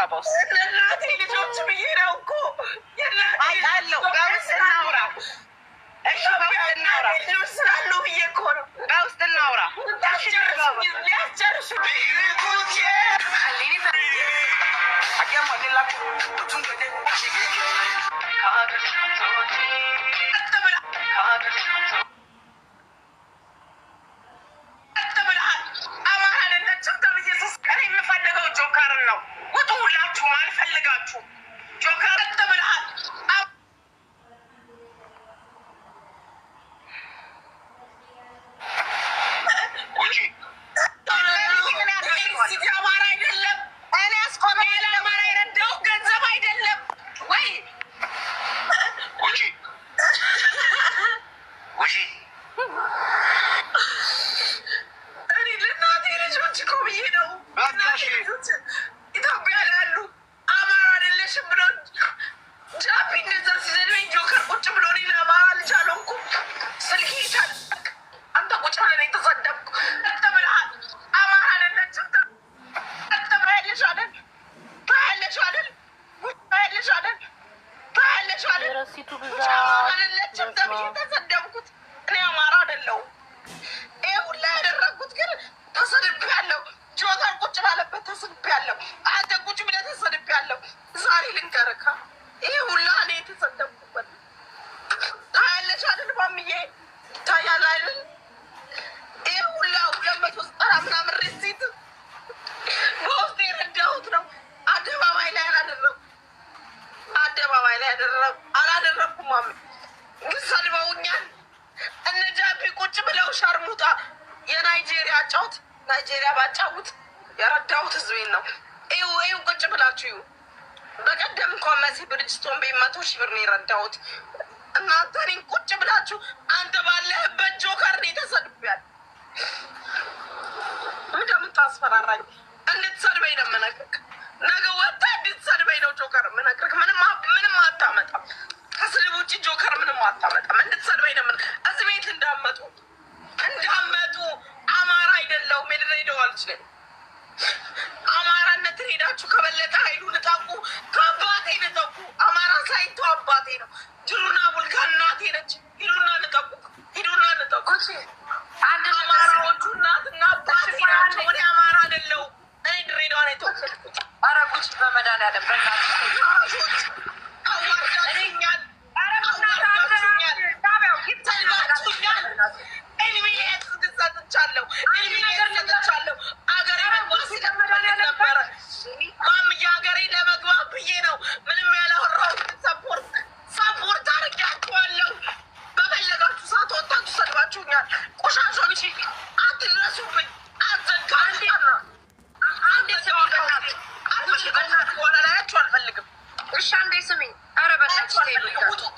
በውስጥ እናቴ ልጆች ብዬ ነው እኮ አውቃለሁ። በውስጥ እናውራ። እሺ በውስጥ እናውራ። ልጆች ስላሉ ብዬ እኮ ነው። በውስጥ እናውራ። ሊያስጨርሱ ኢትዮጵያ ላሉ አማራ አይደለሽም ብሎ ጃፒ እንደዛ ሲዘልበኝ ጆከር ቁጭ ብሎ እኔን አማራ አልቻለውኩም። ስልክ ይቻል አንተ ቁጭ ብለን የተሰደብኩ ተብልሃል። አማራ አይደለችም ተብያለሽ አይደል? ታያለሽ አይደል? ታያለሽ አይደል? ታያለሽ አይደል? አይደለችም ተብዬ ተሰደብኩት። እኔ አማራ አይደለሁም። ይሄ ሁላ ያደረግኩት ግን ተሰድቤያለሁ። ጆከር ቁጭ ባለበት ተሰድቤያለሁ። አንተ ቁጭ ብለህ ተሰድቤያለሁ። ዛሬ ልንገርህ ይሄ ሁላ እኔ የተሰደብኩበት ታያለሽ አይደል? ማምዬ ይታያል አይደል? ይሄ ሁላ 290 ምናምን ሪሲት በውስጥ የረዳሁት ነው። አደባባይ ላይ አላደረኩም። አደባባይ ላይ አላደረኩም። ማሚ ግን ሰድበውኛል። እነ ጃፒ ቁጭ ብለው ሸርሙጣ የናይጄሪያ ጫውት ናይጄሪያ ባጫውት የረዳሁት ህዝቤን ነው። ይኸው ቁጭ ብላችሁ ይሁ በቀደም እንኳን መሲ ብርጅስቶን ቤት 100,000 ብር ነው የረዳሁት። እናንተ እኔን ቁጭ ብላችሁ አንተ ባለህበት ጆከር ነው ተሰድቤያለሁ። እንደምታስፈራራኝ እንድትሰድበኝ ነው የምነግርህ። ነገ ወጥተህ እንድትሰድበኝ ነው ጆከር የምነግርህ። ምንም አታመጣም። ከስድብ ውጭ ጆከር ምንም አታመጣም። እንድትሰድበኝ ነው የምነግርህ። እዚህ ቤት እንዳመጡ አማራ አይደለሁም። የድሬዳዋ ልጅ ነኝ። አማራነትን ሄዳችሁ ከበለጠ ኃይሉ ልጠቁ፣ ከአባቴ ልጠቁ። አማራ ሳይቶ አባቴ ነው። ጅሩና ቡልጋ እናቴ ነች። ሂዱና ልጠቁ፣ ሂዱና ልጠቁ። አማራዎቹ እናትና አባቴ ናቸው። እኔ አማራ አይደለሁም። እኔ ድሬዳዋ ነው የተወለድኩት። ኧረ ጉቺ በመድኃኒዓለም በእናትሽ አዋርዳችሁኛል፣ አዋርዳችሁኛል፣ ሰልባችሁኛል። ሰጥቻለሁ አገሬ ነበረ ማምዬ ሀገሬ ለመግባት ብዬ ነው ምንም ያላወራሁት። ሰፖርት አድርጊያችኋለሁ። በፈለጋችሁ ሰዓት ወጣችሁ ሰድባችሁኛል። ቆሻሾች አትድረሱብኝ። አዘጋ አንዴ ስሚ በኋላ ላያችሁ አልፈልግም። እሺ አንዴ ስሚኝ። ኧረ በእናትሽ ውጡና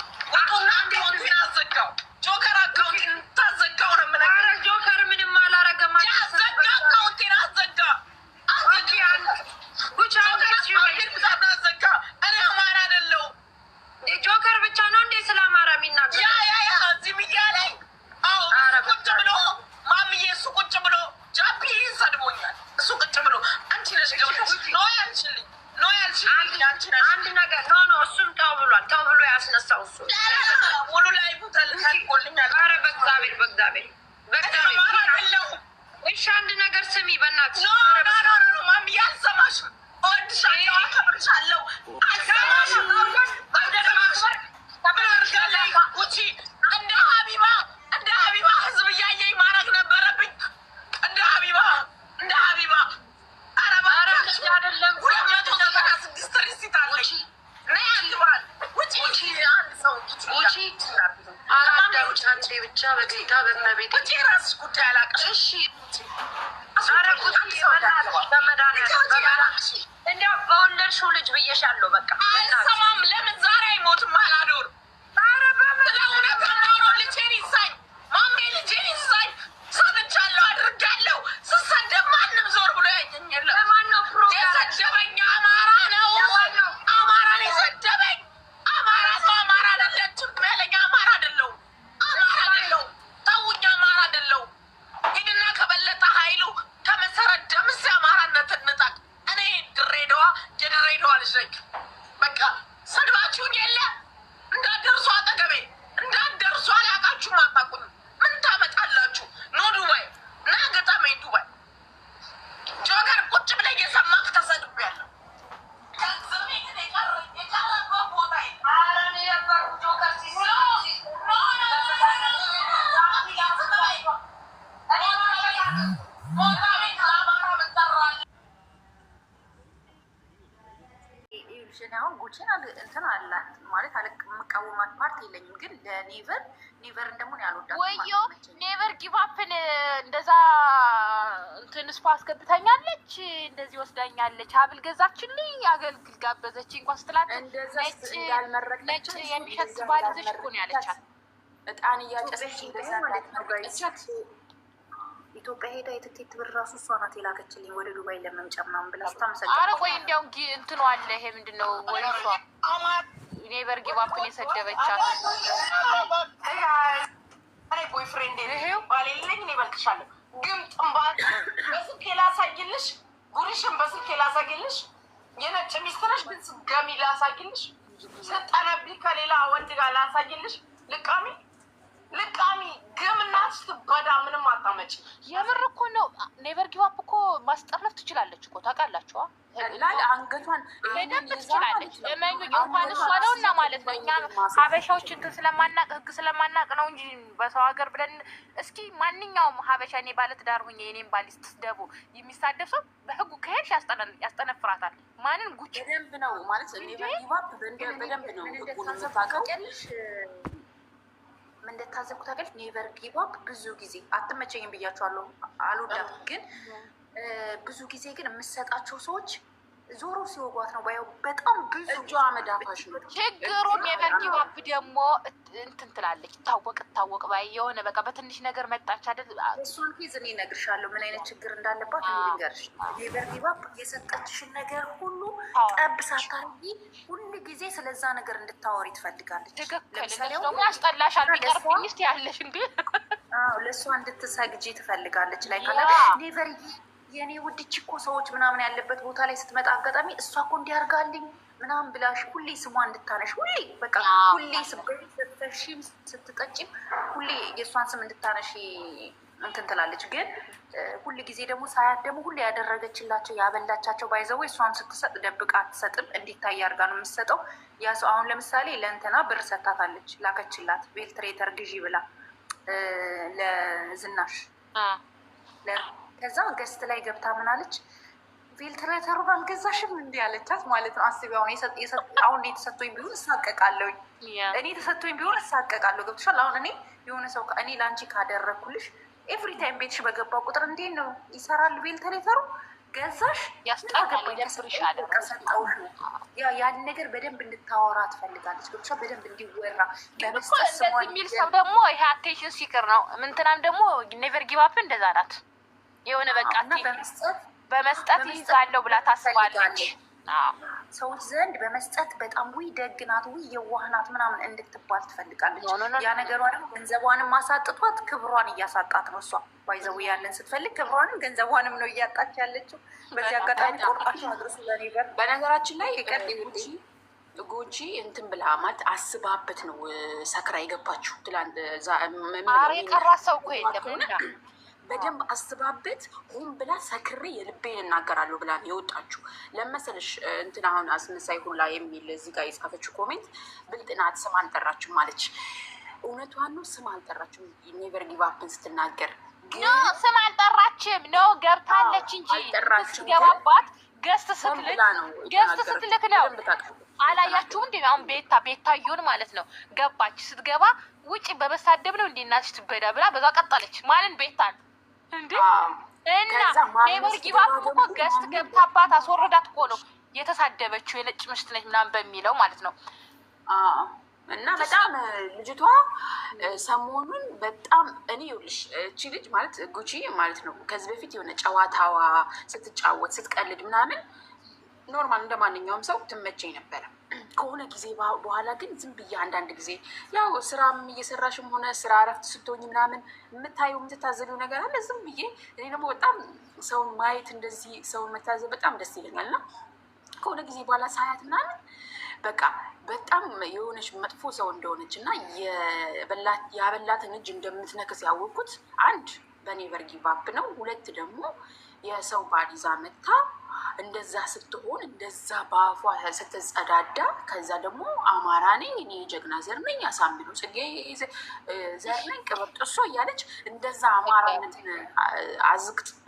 አንዴ ወንዱን አዘጋው። ጆከር አካውንቴን ታዘጋው ነው የምነግርህ። ኧረ ጆከር ምንም አላረገም። አዘጋ አካውንቴን አዘጋ። አዘጋ። እኔ አማራ አይደለሁም። ጆከር ብቻ ነው እንዴ ስለ አማራ የሚናገር? ያ እዚህ ሚዲያ ላይ ቁጭ ብሎ ማምዬ እሱ ቁጭ ብሎ ጃፒ ሰድቦኛል። እሱ ቁጭ ብሎ አንቺ ነሽ ነው ያልሽልኝ አንድ ነገር ኖ እሱም ተው ብሏል። ተው ብሎ ያስነሳው እሱ ሙሉ ላይ ተልኮልኛል። ኧረ በእግዚአብሔር እሺ አንድ ነገር ስሚ በእናትሽ። ኖ ማሚ አልሰማሽም። እወድሻለሁ፣ አከብርሻለሁ። አልሰማሽም። ውጪ እንደ ሀቢባ ህዝብ እያየኝ ማድረግ ነበረብኝ። እንደ ሀቢባ አይደለም 296 ሪሲት አለኝ። ብቻ በጌታ በመቤት ውጪ ራስሽ ጉዳይ አላውቅም። እሺ እንዲያው በወለድሽው ልጅ ብዬሻለሁ። በቃ አልሰማም። ለምን ዛሬ አይሞትም? አላዶር ለእውነት ነው። ልጄን ይሳኝ ማሜ፣ ልጄን ይሳኝ። ሰምቻለሁ፣ አድርጋለሁ። ስሰደብ ማንም ዞር ብሎ ያየኝ የለም። የሰደበኝ አማራ ነው። አማራ ነው የሰደበኝ። አማራ ሰው አማራ አይደለችም ያለኝ አማራ አይደለሁም። ተውኝ፣ አማራ አይደለሁም። ሂድና ከበለጠ ኃይሉ ከመሰረት ደምስ አማራነት እንጣቅ። እኔ የድሬዳዋ ልጅ ነኝ። በቃ ሰድባችሁን የለ እንዳትደርሱ፣ አጠገቤ እንዳትደርሱ። አላውቃችሁም፣ አታውቁኝም። ምን ታመጣላችሁ? ኖ ዱባይ እና ገጠመኝ ዱባይ ጆከር ቁጭ ብለህ እየሰማህ ተሰድቤያለሁ። አሁን ጉቺን እንትን አላት ማለት የምቃወማት ፓርት የለኝም፣ ግን ኔቨርን ደግሞ ያልወዳት ወዮ ኔቨር ጊቫፕን እንደዛ እንትን ስፓ አስገብታኛለች፣ እንደዚህ ወስዳኛለች፣ ሀብል ገዛችልኝ፣ አገልግል ጋበዘች እንኳን ስትላት ነጭ የሚሸት ባል ይዘሽ እኮ ነው ያለቻት። እጣን እያጨሰች ኢትዮጵያ ሄዳ የትኬት ብር ራሱ እሷ ናት የላከችልኝ ወደ ዱባይ ለመምጫ ምናምን ብላ ስታመሰግን። ኧረ ቆይ እንዲያውም እንትኑ አለ። ይሄ ምንድን ነው? ወይሷ ኔቨር ጊቫፕን የሰደበቻት ቦይፍሬንድ ባሌለኝ እኔ እበልጥሻለሁ፣ ግን ጥንባት በስልኬ ላሳይልሽ፣ ጉርሽን በስልኬ ላሳይልሽ፣ የነጭ ሚስት ነሽ ግን ስገሚ ላሳይልሽ፣ ስጠነቢ ከሌላ ወንድ ጋር ላሳይልሽ። ልቃሚ ግምናት ስትበዳ ምንም አታመጭ። የምር እኮ ነው። ኔቨር ጊቫፕ እኮ ማስጠረፍ ትችላለች እኮ ታውቃላችሁ። አንገቷን በደንብ ትችላለች። እመኙኝ እንኳን እሷ ነው እና ማለት ነው። እኛ ሀበሻዎች እንትን ስለማናቅ ህግ ስለማናቅ ነው እንጂ በሰው ሀገር ብለን እስኪ ማንኛውም ሀበሻ እኔ ባለትዳር ሁኜ የኔም ባል ስትደቡ የሚሳደብ ሰው በህጉ ከሄድሽ ያስጠነፍራታል። ማንን ጉቺ በደንብ ነው ማለት ኔቨር ጊቫፕ በደንብ ነው ህጉን የምታውቀው። ምን እንደታዘብኩ ታውቂያለሽ? ኔቨር ጊቫፕ ብዙ ጊዜ አትመቸኝም ብያቸዋለሁ፣ አልወዳትም። ግን ብዙ ጊዜ ግን የምሰጣቸው ሰዎች ዞሮ ሲወጓት ነው ባየው። በጣም ብዙ እጇ መዳፋሽ ነው ችግሩ። ኔቨር ጊቫፕ ደግሞ እንትን ትላለች፣ ታወቅ ባይ የሆነ በቃ በትንሽ ነገር መጣች አይደል? እሷን ኬዝ እኔ እነግርሻለሁ ምን አይነት ችግር እንዳለባት ልንገርሽ። ኔቨር ጊቫፕ የሰጠችሽን ነገር ሁሉ ጠብ ሳታርጊ ሁሉ ጊዜ ስለዛ ነገር እንድታወሪ ትፈልጋለች። ትክክል። ደግሞ ያስጠላሻል ቢቀርብኝ ስ ያለሽ እንዲ ለእሷ እንድትሰግጂ ትፈልጋለች። ላይ ካለ ኔቨር የኔ ውድች እኮ ሰዎች ምናምን ያለበት ቦታ ላይ ስትመጣ አጋጣሚ እሷ እኮ እንዲያርጋልኝ ምናምን ብላሽ ሁሌ ስሟ እንድታነሽ ሁሌ በቃ ሁሌ ስትፈርሺም ስትጠጪም ሁሌ የእሷን ስም እንድታነሽ እንትን ትላለች። ግን ሁል ጊዜ ደግሞ ሳያት ደግሞ ሁሌ ያደረገችላቸው ያበላቻቸው ባይዘው እሷን ስትሰጥ ደብቃ አትሰጥም፣ እንዲታይ አድርጋ ነው የምትሰጠው። ያ ሰው አሁን ለምሳሌ ለእንትና ብር ሰታታለች፣ ላከችላት ቬልትሬተር ግዢ ብላ ለዝናሽ ከዛ ገስት ላይ ገብታ ምናለች ቬልትሬተሩን አልገዛሽም እንዲህ ያለቻት ማለት ነው። አስቢ አሁን የተሰጥቶኝ ቢሆን እሳቀቃለሁኝ፣ እኔ ተሰጥቶኝ ቢሆን እሳቀቃለሁ። ገብቶሻል? አሁን እኔ የሆነ ሰው እኔ ለአንቺ ካደረግኩልሽ ኤቭሪ ታይም ቤትሽ በገባ ቁጥር እንዴት ነው ይሰራል ቬልትሬተሩ? ገዛሽ ያን ነገር በደንብ እንድታወራ ትፈልጋለች። ገብቶሻል? በደንብ እንዲወራ የሚል ሰው ደግሞ ይሄ አቴንሽን ሲክር ነው። ምንትናም ደግሞ ኔቨር ጊቫፕ እንደዛ ናት። የሆነ በቃ በመስጠት ይዛለው ብላ ታስባለች። ሰዎች ዘንድ በመስጠት በጣም ውይ ደግ ናት፣ ውይ የዋህ ናት ምናምን እንድትባል ትፈልጋለች። ያ ነገሯ ደግሞ ገንዘቧንም ማሳጥቷት ክብሯን እያሳጣት ነው። እሷ ባይዘው ያለን ስትፈልግ ክብሯንም ገንዘቧንም ነው እያጣች ያለችው። በዚህ አጋጣሚ ቆርጣቸው አድርሱ ለኔቨር። በነገራችን ላይ ጉቺ እንትን ብላ ማለት አስባበት ነው ሰክራ የገባችሁ። ትላንት የቀራ ሰው እኮ የለም። በደንብ አስባበት ሆን ብላ ሰክሬ የልቤን እናገራለሁ ብላ የወጣችሁ ለመሰልሽ እንትን አሁን አስመሳይ ሁላ የሚል እዚህ ጋር የጻፈችው ኮሜንት ብልጥናት ስም አልጠራችም ማለች። እውነቷን ነው፣ ስም አልጠራችም። ኔቨር ጊቫፕን ስትናገር ኖ ስም አልጠራችም ነው ገብታለች እንጂ ስትገባባት ገስት ስትልክ ነው። አላያችሁም እንዴ? አሁን ቤታየውን ማለት ነው ገባች። ስትገባ ውጭ በመሳደብ ነው እንዴ እናትሽ ትበዳ ብላ በዛ ቀጠለች። ማንን ቤታን እንዴ? እና ኔቨር ጊቫፕ እኮ ገስት ገብታባት አስወረዳት እኮ ነው የተሳደበችው። የነጭ ምሽት ነች ምናምን በሚለው ማለት ነው። እና በጣም ልጅቷ ሰሞኑን በጣም እኔ ይኸውልሽ እቺ ልጅ ማለት ጉቺ ማለት ነው ከዚህ በፊት የሆነ ጨዋታዋ ስትጫወት ስትቀልድ ምናምን ኖርማል እንደ ማንኛውም ሰው ትመቸኝ ነበረ። ከሆነ ጊዜ በኋላ ግን ዝም ብዬ አንዳንድ ጊዜ ያው ስራም እየሰራሽም ሆነ ስራ እረፍት ስትሆኝ ምናምን የምታየው የምትታዘቢው ነገር አለ። ዝም ብዬ እኔ ደግሞ በጣም ሰውን ማየት እንደዚህ ሰውን መታዘብ በጣም ደስ ይለኛል። እና ከሆነ ጊዜ በኋላ ሳያት ምናምን በቃ በጣም የሆነች መጥፎ ሰው እንደሆነች እና ያበላትን እጅ እንደምትነክስ ያወቅኩት አንድ በኔቨር ጊቭ አፕ ነው። ሁለት ደግሞ የሰው ባል ይዛ መታ እንደዛ ስትሆን እንደዛ በአፏ ስትጸዳዳ ከዛ ደግሞ አማራ ነኝ እኔ የጀግና ዘር ነኝ አሳምነው ጽጌ ዘር ነኝ ቅብርጥሶ እያለች እንደዛ አማራነትን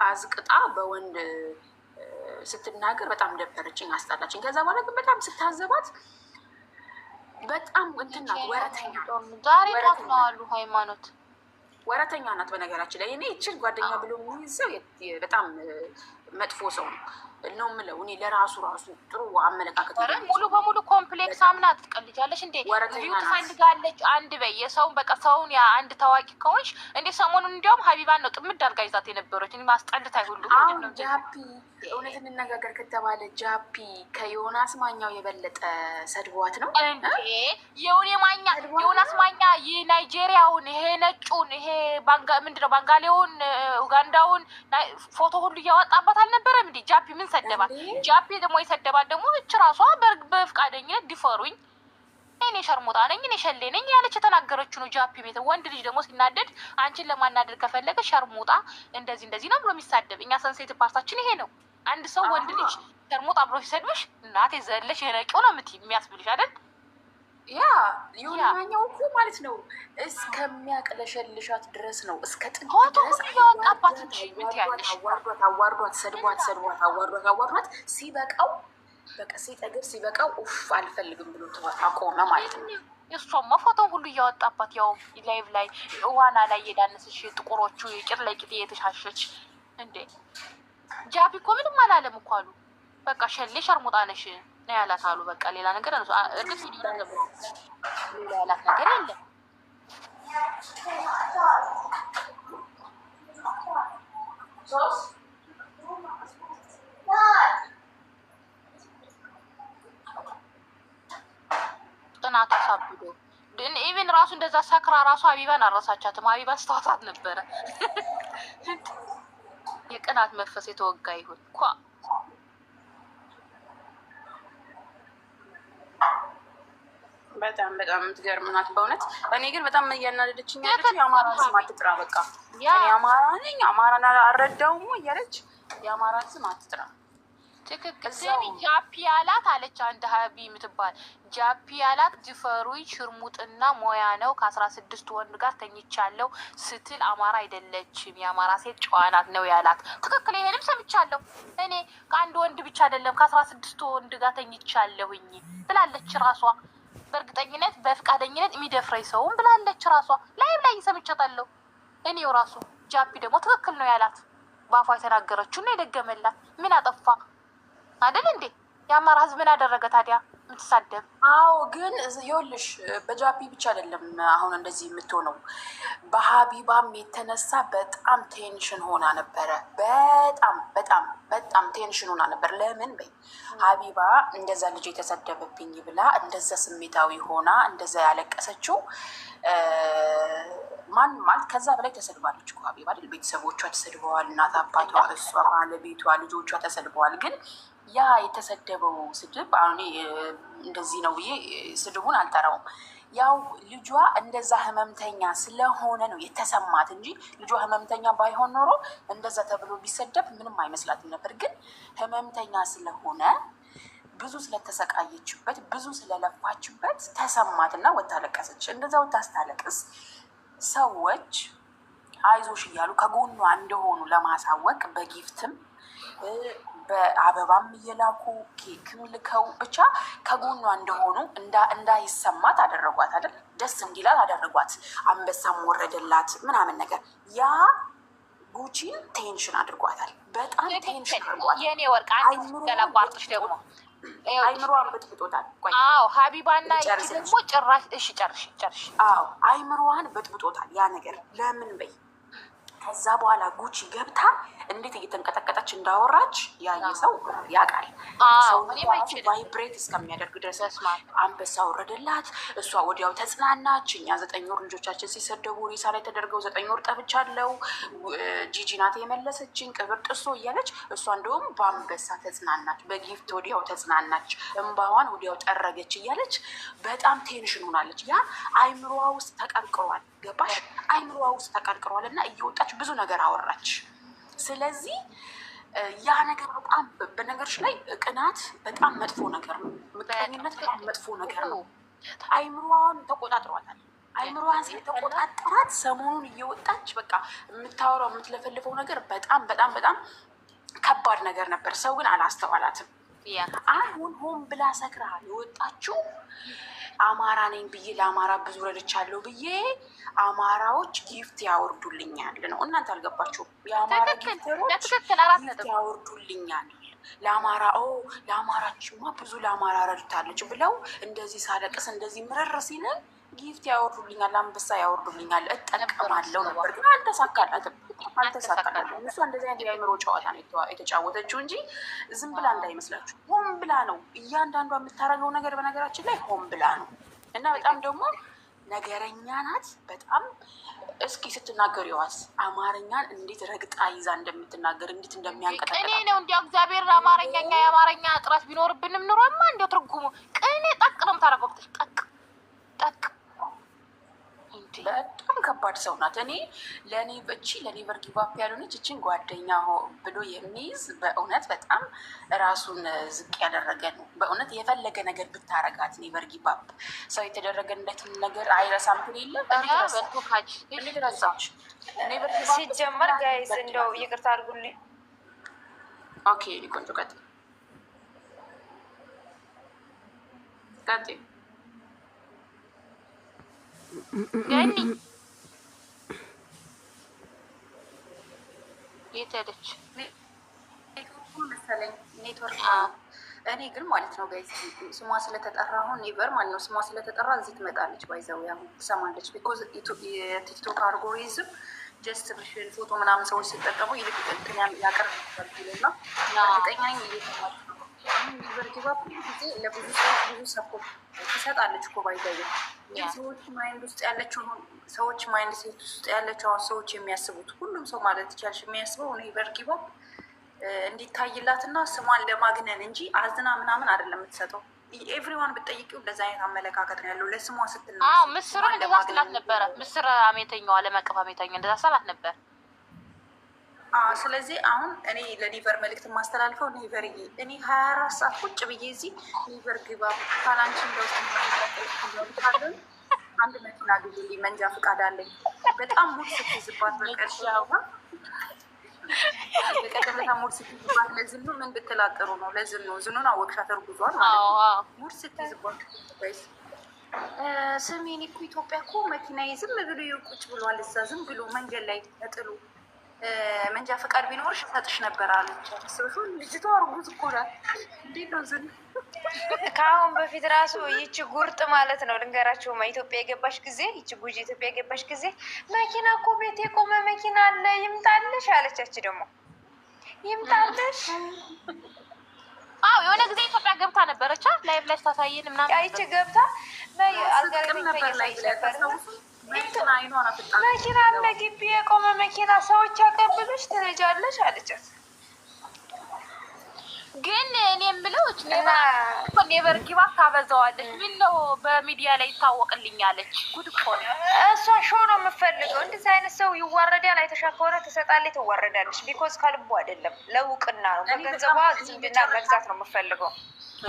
አዝቅጣ በወንድ ስትናገር በጣም ደበረችኝ፣ አስጣላችኝ። ከዛ በኋላ ግን በጣም ስታዘባት በጣም እንትን ናት፣ ወረተኛ ዛሬ ታት ነው አሉ ሃይማኖት ወረተኛ ናት። በነገራችን ላይ እኔ ይችን ጓደኛ ብሎ የሚይዘው በጣም መጥፎ ሰው ነው የምለው። እኔ ለራሱ ጥሩ አመለካከት ሙሉ በሙሉ ኮምፕሌክስ አምና ትቀልጃለሽ እንዴ? ቪው ትፈልጋለች አንድ በይ የሰውን በቃ ሰውን አንድ ታዋቂ ከሆንሽ እንዴ ሰሞኑን እንዲያውም ሀቢባን ነው ጥምድ አድርጋ ይዛት የነበረች እኔ ማስጠልታይ ሁሉ ጃፒ እውነት እንነጋገር ከተባለ ጃፒ ከዮናስ ማኛው የበለጠ ሰድቧት ነው እንዴ? ዮናስ ማኛ የናይጄሪያውን ይሄ ነጩን ይሄ ምንድነው ባንጋሌውን ኡጋንዳውን ፎቶ ሁሉ እያወጣባት አልነበረም እንዴ? ጃፒ ምን ሰደባት? ጃፒ ደግሞ የሰደባት ደግሞ እች ራሷ በፍቃደኝነት ዲፈሩኝ እኔ ሸርሙጣ ነኝ እኔ ሸሌ ነኝ ያለች የተናገረችው ነው። ጃፒ ቤት ወንድ ልጅ ደግሞ ሲናደድ አንቺን ለማናደድ ከፈለገ ሸርሙጣ እንደዚህ ነው ብሎ የሚሳደብ እኛ ሰንሴቲቭ ፓርታችን ይሄ ነው። አንድ ሰው ወንድ ልጅ ሸርሙጣ ብሎ ሲሰድብሽ እናቴ ዘለሽ የነቂው ነው የሚያስብልሽ አይደል? ያ የሆነኛው እኮ ማለት ነው እስከሚያቅለሸልሻት ድረስ ነው። እስከ ጥግ ድረስ ያወጣባት እንጂ ምን ያለሽ አዋርዷት ሰድቧት አዋርዷት ሲበቃው በቃ ሲጠግብ ሲበቃው ኡፍ አልፈልግም ብሎ አቆመ ማለት ነው። የእሷማ ፎቶን ሁሉ እያወጣባት ያው ላይቭ ላይ ዋና ላይ የዳነሰች ጥቁሮቹ የቂጥ ላይ ቂጥ እየተሻሸች እንዴ። ጃፒ እኮ ምንም አላለም እኮ አሉ። በቃ ሸሌ ሸርሙጣ ነሽ ነው ያላት አሉ። በቃ ሌላ ነገር እርግጥ ሌላ ያላት ነገር የለም። ጥናት አሳብዶ ግን ኢቭን ራሱ እንደዛ ሰክራ ራሱ ሀቢባን አረሳቻትም። ሀቢባን ስተዋታት ነበረ። የቅናት መንፈስ የተወጋ ይሁን እኮ በጣም የምትገርም ናት በእውነት። እኔ ግን በጣም እያናደደችኝ ያለችው የአማራን ስም አትጥራ። በቃ እኔ አማራ ነኝ አማራን አልረዳውም እያለች የአማራን ስም አትጥራ። ትክክል። ጃፒ ያላት አለች አንድ ሀቢ የምትባል ጃፒ ያላት ድፈሩኝ ሽርሙጥና ሞያ ነው ከ16 ወንድ ጋር ተኝቻለሁ ስትል አማራ አይደለችም የአማራ ሴት ጨዋ ናት ነው ያላት። ትክክል። ይሄንም ሰምቻለሁ እኔ ከአንድ ወንድ ብቻ አይደለም ከ16 ወንድ ጋር ተኝቻለሁኝ ብላለች ራሷ። በእርግጠኝነት በፍቃደኝነት የሚደፍረኝ ሰውም ብላለች ራሷ። ላይ ሰምቻታለሁ እኔው ራሱ። ጃፒ ደግሞ ትክክል ነው ያላት በአፏ የተናገረችው ነው የደገመላት። ምን አጠፋ አይደል እንዴ? የአማራ ህዝብ ምን አደረገ ታዲያ የምትሳደብ? አዎ ግን ይኸውልሽ በጃፒ ብቻ አይደለም አሁን እንደዚህ የምትሆነው። በሀቢባም የተነሳ በጣም ቴንሽን ሆና ነበረ። በጣም ቴንሽን ሆና ነበር። ለምን በይ ሀቢባ እንደዛ ልጅ የተሰደበብኝ ብላ እንደዛ ስሜታዊ ሆና እንደዛ ያለቀሰችው ማን ማለት ከዛ በላይ ተሰድባለች እኮ ሀቢባ አይደል? ቤተሰቦቿ ተሰድበዋል፣ እናት አባቷ፣ እሷ፣ ባለቤቷ፣ ልጆቿ ተሰድበዋል። ግን ያ የተሰደበው ስድብ አሁን እንደዚህ ነው ብዬ ስድቡን አልጠራውም። ያው ልጇ እንደዛ ህመምተኛ ስለሆነ ነው የተሰማት እንጂ ልጇ ህመምተኛ ባይሆን ኖሮ እንደዛ ተብሎ ቢሰደብ ምንም አይመስላትም ነበር። ግን ህመምተኛ ስለሆነ ብዙ ስለተሰቃየችበት ብዙ ስለለፋችበት ተሰማትና ወታ ለቀሰች። እንደዛ ወታ ስታለቅስ ሰዎች አይዞሽ እያሉ ከጎኗ እንደሆኑ ለማሳወቅ በጊፍትም በአበባም እየላኩ ኬክም ልከው ብቻ ከጎኗ እንደሆኑ እንዳይሰማት አደረጓት አይደል? ደስ እንዲላት አደረጓት። አንበሳም ወረደላት ምናምን ነገር። ያ ጉቺን ቴንሽን አድርጓታል። በጣም ቴንሽን አድርጓታል። የኔ ወርቅ አንድ ገላቋርጥሽ ደግሞ አይምሮዋን በጥብጦታል። አዎ ሀቢባና ይቺ ደግሞ ጭራሽ እሺ ጨርሽ። አዎ አይምሮዋን በጥብጦታል ያ ነገር። ለምን በይ ከዛ በኋላ ጉቺ ገብታ እንዴት እየተንቀጠቀጠች እንዳወራች ያየ ሰው ያውቃል። ሰው ቫይብሬት እስከሚያደርግ ድረስ አንበሳ ወረደላት። እሷ ወዲያው ተጽናናች። እኛ 9 ወር ልጆቻችን ሲሰደቡ ሬሳ ላይ ተደርገው 9 ወር ጠብቻለሁ፣ ጂጂ ናት የመለሰችኝ ቅብር ጥሶ እያለች እሷ እንደውም በአንበሳ ተጽናናች፣ በጊፍት ወዲያው ተጽናናች፣ እንባዋን ወዲያው ጠረገች እያለች በጣም ቴንሽን ሆናለች። ያ አይምሮዋ ውስጥ ተቀርቅሯል። ገባሽ? አይምሮዋ ውስጥ ተቀርቅሯል እና እየወጣች ብዙ ነገር አወራች። ስለዚህ ያ ነገር በጣም በነገሮች ላይ ቅናት በጣም መጥፎ ነገር ነው። ምቀኝነት በጣም መጥፎ ነገር ነው። አይምሮዋን ተቆጣጥሯታል። አይምሮዋን ተቆጣጠራት። ሰሞኑን እየወጣች በቃ የምታወራው የምትለፈልፈው ነገር በጣም በጣም በጣም ከባድ ነገር ነበር። ሰው ግን አላስተዋላትም። አሁን ሆን ብላ ሰክራ የወጣችው አማራ ነኝ ብዬ ለአማራ ብዙ ረድቻለሁ ብዬ አማራዎች ጊፍት ያወርዱልኛል ነው። እናንተ አልገባችሁም? የአማራ ጊፍተሮች ጊፍት ያወርዱልኛል ለአማራ ለአማራችማ ብዙ ለአማራ ረድታለች ብለው እንደዚህ ሳለቅስ እንደዚህ ምርር ሲልን ጊፍት ያወርዱልኛል፣ አንበሳ ያወርዱልኛል፣ እጠቀማለሁ ነበር። ግን አልተሳካላትም። እሷ እንደዚህ አይነት የአእምሮ ጨዋታ ነው የተጫወተችው እንጂ ዝም ብላ እንዳይመስላችሁ ሆን ብላ ነው። እያንዳንዷ የምታደርገው ነገር በነገራችን ላይ ሆን ብላ ነው እና በጣም ደግሞ ነገረኛ ናት በጣም። እስኪ ስትናገር የዋስ አማርኛን እንዴት ረግጣ ይዛ እንደምትናገር እንዴት እንደሚያንቀጠቅጣ ቅኔ ነው። እንዲያው እግዚአብሔር አማርኛ የአማርኛ እጥረት ቢኖርብንም ኑሮማ እንዲያው ትርጉሙ ቅኔ ጠቅ ነው የምታደርገው። ጠቅ በጣም ከባድ ሰው ናት። እኔ ለእኔ ለኔቨር ጊቭ አፕ ያልሆነች እችን ጓደኛ ብሎ የሚይዝ በእውነት በጣም ራሱን ዝቅ ያደረገ ነው። በእውነት የፈለገ ነገር ብታረጋት ኔቨር ጊቭ አፕ ሰው የተደረገለትን ነገር አይረሳም። ትል የለ እንዴት ረሳች? ሲጀመር ጋይስ እንደው ይቅርታ አድርጉልኝ። ኦኬ ቆንጆ ቀጥይ። ገኒ የት ሄደች መሰለኝ? ኔትወርክ። እኔ ግን ማለት ነው ጋይስ ስሟ ስለተጠራ አሁን ኔቨር ማለት ነው ስሟ ስለተጠራ እዚህ ትመጣለች። ባይዘው ያሁን ትሰማለች። ቢኮዝ የቲክቶክ አልጎሪዝም ጀስት ብሽን ፎቶ ምናምን ሰዎች ሲጠቀሙ ይልቅ እንትን ያቀርባል እና እርግጠኛ ነኝ እየተማች ነው። አሁን ኔቨር ጊቭ አፕ ጊዜ ለብዙ ሰዎች ብዙ ሰፖርት ትሰጣለች እኮ ባይዘው ሰዎች ማይንድ ውስጥ ያለችው ሰዎች ማይንድ ሴት ውስጥ ያለችው አሁን ሰዎች የሚያስቡት ሁሉም ሰው ማለት ይቻልሽ የሚያስበው ኔቨር ጊቭ አፕ እንዲታይላትና ስሟን ለማግነን እንጂ አዝና ምናምን አይደለም የምትሰጠው። ኤቭሪዋን ብትጠይቂው እንደዛ አይነት አመለካከት ነው ያለው። ለስሟ ስትል ምስር እንደዛ ስላት ነበረ። ምስር አሜተኛዋ ለመቀፍ አሜተኛ እንደዛ ስላት ነበር። ስለዚህ አሁን እኔ ለኔቨር መልዕክት የማስተላልፈው ኔቨርዬ እኔ 24 ሰዓት ቁጭ ብዬ እዚህ ኔቨር ጊቭ አፕ ካላንቺ እንደውስ ካለን አንድ መኪና ግዙልኝ፣ መንጃ ፈቃድ አለኝ። በጣም ሙድ ስትይዝባት በቀደምታ ሙድ ስትይዝባት ለዝኑ ምን ብትላጠሩ ነው? ዝኑን አወቅሻት? እርጉዟል ማለት ነው። ሙድ ስትይዝባት ስሜን እኮ ኢትዮጵያ እኮ መኪናዬ ዝም ብሎ ቁጭ ብሏል እዛ ዝም ብሎ መንገድ ላይ ተጥሎ መንጃ ፈቃድ ቢኖርሽ እሰጥሽ ነበር አለች። ልጅቷ እርጉዝ እኮ ናት። እንዴት ነው ዝኑ? ከአሁን በፊት ራሱ ይቺ ጉርጥ ማለት ነው ልንገራቸው፣ ኢትዮጵያ የገባሽ ጊዜ ይቺ ጉጂ ኢትዮጵያ የገባሽ ጊዜ መኪና እኮ ቤት የቆመ መኪና አለ ይምጣልሽ አለቻች። ደግሞ ይምጣልሽ። የሆነ ጊዜ ኢትዮጵያ ገብታ ነበረቻ ላይቭ ላይ ስታሳየን ምናምን ይቺ ገብታ አልጋሪ ነበር መኪና አለ ግቢ የቆመ መኪና ሰዎች ያቀብሉሽ ትነጃለሽ አለቻት። ግን እኔ የምለው ኔቨር ጊቭ አፕ ታበዛዋለች። ምን ነው በሚዲያ ላይ ይታወቅልኛለች። ጉድ እኮ ነው። እሷ ሾው ነው የምፈልገው። እንደዚህ አይነት ሰው ይዋረዳል። አይተሻ ከሆነ ትሰጣለች፣ ትዋረዳለች። ቢኮዝ ከልቡ አይደለም ለውቅና ነው። በገንዘቧ ዝምድና መግዛት ነው የምፈልገው።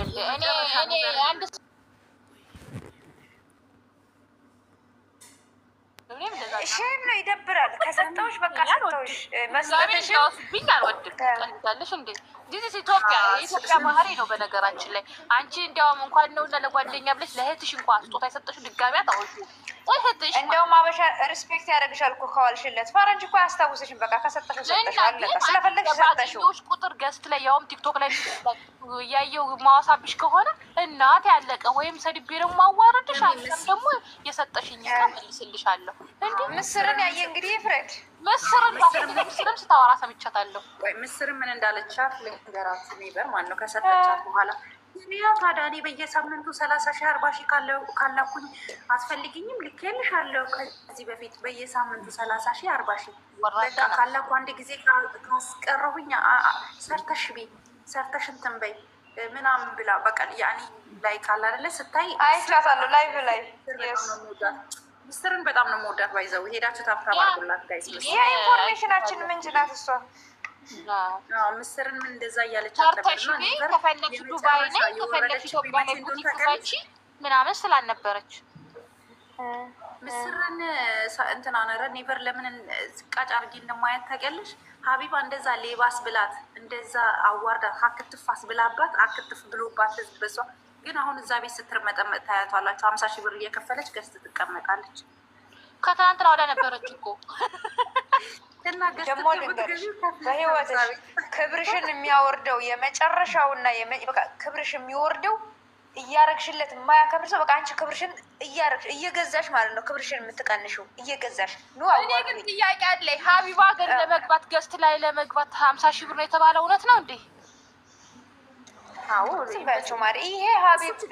እኔ አንድ ሼም ነው፣ ይደብራል። ከሰጠውሽ በቃ ሰጠውሽ መስጠትሽ ብኝ አልወድም። ቀንታለሽ እንዴ ዲዚስ ኢትዮጵያ የኢትዮጵያ ባህሪ ነው። በነገራችን ላይ አንቺ እንዲያውም እንኳን ነው ለጓደኛ ብለሽ ለእህትሽ እንኳን ስጦታ የሰጠሽው ድጋሚ አታውሹ። እህትሽ እንዲያውም አበሻ ሪስፔክት ያደርግሻል እኮ ከዋልሽለት። ፈረንጅ እኮ አያስታውስሽም። በቃ ከሰጠሽው ሰጠሽ አለቀ። ስለፈለግሽ ሰጠሽው ቁጥር ገስት ላይ ያውም ቲክቶክ ላይ እያየው ማዋሳብሽ ከሆነ እናት ያለቀ ወይም ሰድቤ ደግሞ አዋርድሽ አለም ደግሞ የሰጠሽኝ መልስልሻለሁ። እንዴ ምስርን ያየ እንግዲህ ፍሬድ ምስርም ስታወራ ሰምቻታለሁ። ወይ ምስር ምን እንዳለቻት ልንገራት። ኔበር ማን ነው ከሰጠቻት በኋላ ያ ታዲያ እኔ በየሳምንቱ 30,000 40,000 ካላኩኝ አስፈልግኝም ልኬልሻለሁ። ከዚህ በፊት በየሳምንቱ 30,000 40,000 በቃ ካላኩ አንድ ጊዜ ካስቀረሁኝ ሰርተሽ ቤ ሰርተሽ እንትን በይ ምናምን ብላ በቃ ያኔ ላይ ካላ አይደለ ስታይ አይቻታለሁ። ላይቭ ላይ ምስርን በጣም ነው የምወዳት። ባይዘው ሄዳችሁ ታፍራባርኩላት ጋይስ። የኢንፎርሜሽናችን ምንጭ ናት እሷ። ምስርን ምን እንደዛ እያለች ሰርተሽ ከፈለግሽ ዱባይ ነኝ ከፈለግሽ ኢትዮጵያ ላይ ቡቲክ ክፈቺ ምናምን ስላልነበረች ምስርን እንትና ነረ ኔቨር ለምን ዝቃጭ አድርጌ እንደማያት ታውቂያለሽ? ሀቢባ እንደዛ ሌባስ ብላት እንደዛ አዋርዳት አክትፋስ ብላባት አክትፍ ብሎባት ህዝብ በሷ ግን አሁን እዛ ቤት ስትርመጠመጥ ታያቷላችሁ። 50,000 ብር እየከፈለች ገዝት ትቀመጣለች። ከትናንትና ወዲያ ነበረች እኮ ደግሞ ልንገርሽ በህይወትሽ ክብርሽን የሚያወርደው የመጨረሻውና ክብርሽ የሚወርደው እያረግሽለት የማያከብር ሰው በቃ አንቺ ክብርሽን እየገዛሽ ማለት ነው። ክብርሽን የምትቀንሽው እየገዛሽ ነው። እኔ ግን ጥያቄ አለኝ። ሀቢባ ግን ለመግባት ገዝት ላይ ለመግባት 50,000 ብር ነው የተባለ እውነት ነው እንዴ? አዎ ሲባቸው ማለት ይሄ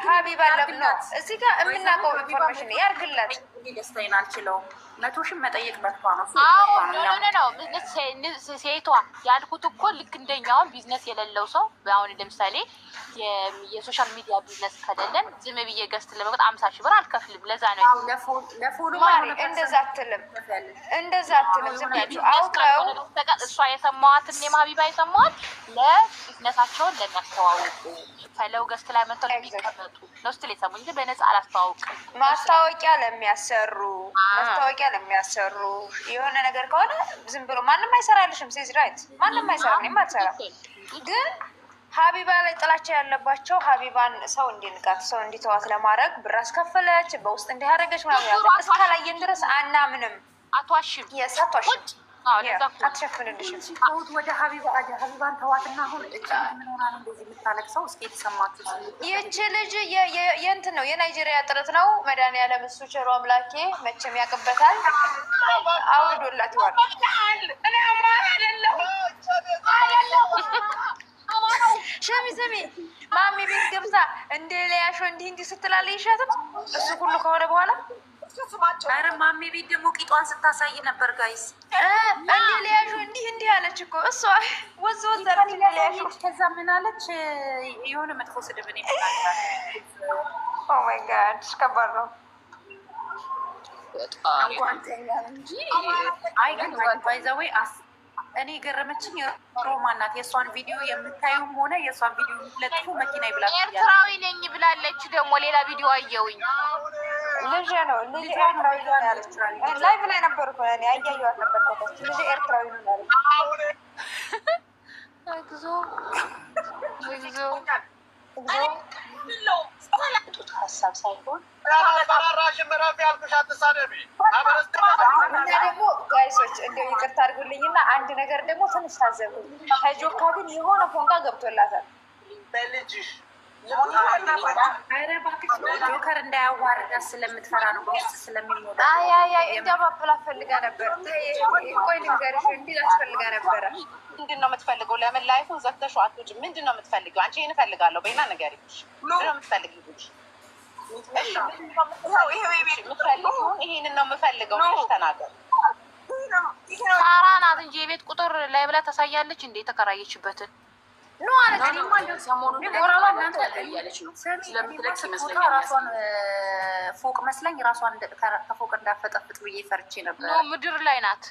ሀቢባ ለም ነው። እዚህ ጋር የምናውቀው ኢንፎርሜሽን ያርግላት። ደስታዬን አልችለውም። 100,000 መጠየቅ መጥፋ ነው። ሴቷ ያልኩት እኮ ልክ እንደኛውን ቢዝነስ የሌለው ሰው አሁን ለምሳሌ የሶሻል ሚዲያ ቢዝነስ ከሌለን ዝም ብዬ ገዝት ለመግባት 50,000 ብር አልከፍልም። ለዛ ነው ለፎሎ እንደዛ አትልም። ዝም ብላችሁ አውቀው እሷ የሰማዋትን ሀቢባ የሰማዋት ለቢዝነሳቸውን ለሚያስተዋውቁ ፈለው ገዝት ላይ መጥተው ለሚቀመጡ ነው ስትል የሰሙ እንጂ በነፃ አላስተዋውቅም። ማስታወቂያ ለሚያሰሩ የሆነ ነገር ከሆነ ዝም ብሎ ማንም አይሰራልሽም። ሴዝ ራይት ማንም አይሰራም። እኔም አልሰራም። ግን ሀቢባ ላይ ጥላቻ ያለባቸው ሀቢባን ሰው እንዲንቃት ሰው እንዲተዋት ለማድረግ ብር አስከፈለች፣ በውስጥ እንዲያደረገች ምናምን እስካላየን ድረስ አናምንም። አትዋሽም። አትዋሽም። አትሸፍንልሽም። ወደ ሀቢባን ተዋትና አሁን ምን ሆና ነው እንደዚህ የምታለቅሰው? እስኪ የተሰማችሁ ይህች ልጅ የእንትን ነው የናይጄሪያ ጥረት ነው። መድኃኒዓለም እሱ ቸሮ አምላኬ መቼም ያቅበታል። አውርዶላት ይዋል። ሸሚ ማሚ ቤት ገብታ እንደ ለያሾ እንዲህ ስትላለ ይሻትም እሱ ሁሉ ከሆነ በኋላ ኧረ ማሜ ቤት ደግሞ ቂጧን ስታሳይ ነበር ጋይስ። እንዲህ ሊያሹ እንዲህ አለች እኮ እሷ ወዝ ሊያሹ። ከዛ ምን አለች? የሆነ መጥፎ ስድብን ኦ ማይ ጋድ ከባድ ነው። አይ ግን ባይዘዌ እኔ የገረመችኝ ሮማን ናት። የእሷን ቪዲዮ የምታዩም ሆነ የእሷን ቪዲዮ የምትለጥፉ መኪና ይብላል። ኤርትራዊ ነኝ ብላለች። ደግሞ ሌላ ቪዲዮ አየውኝ ልጅ ነው ልጅ ኤርትራዊ ነው ያለች። ላይቭ ላይ ነበር እኮ እኔ አያየኋት ነበር። ከታች ልጅ ኤርትራዊ ነው ያለች። ሀሳብ ሳይሆን እና ደግሞ ጋይሶች እንደው ይቅርታ አድርጉልኝና አንድ ነገር ደግሞ ትንሽ ታዘብኩኝ። ከጆካ ግን የሆነ ፎንቃ ገብቶላታል በልጅሽ ጆከር እንዳያዋርዳት ስለምትፈራ ነው። በውስጥ ስለሚሞዳ እንዲያባብላ ፈልጋ ነበር። ቆይ ልንገርሽ እንዲላት ፈልጋ ነበረ። ምንድን ነው የምትፈልገው? ለምን ላይፉን ዘግተሽው አትወጪም? ምንድን ነው የምትፈልገው? አንቺ ይህን እፈልጋለሁ በይና ንገሪኝ። ምንድን ነው የምትፈልጊው? ይሄንን ነው የምፈልገው ብለሽ ተናገር። ሳራ ናት እንጂ የቤት ቁጥር ላይ ብላ ታሳያለች እንዴ የተከራየችበትን ኖ አለች። ሰሞኑን ያለች ነው ስለምትለቅ ይመስለኛል። ራሷን ፎቅ መስለኝ ራሷን ከፎቅ እንዳፈጠፍጥ ብዬ ፈርቼ ነበር። ኖ ምድር ላይ ናት።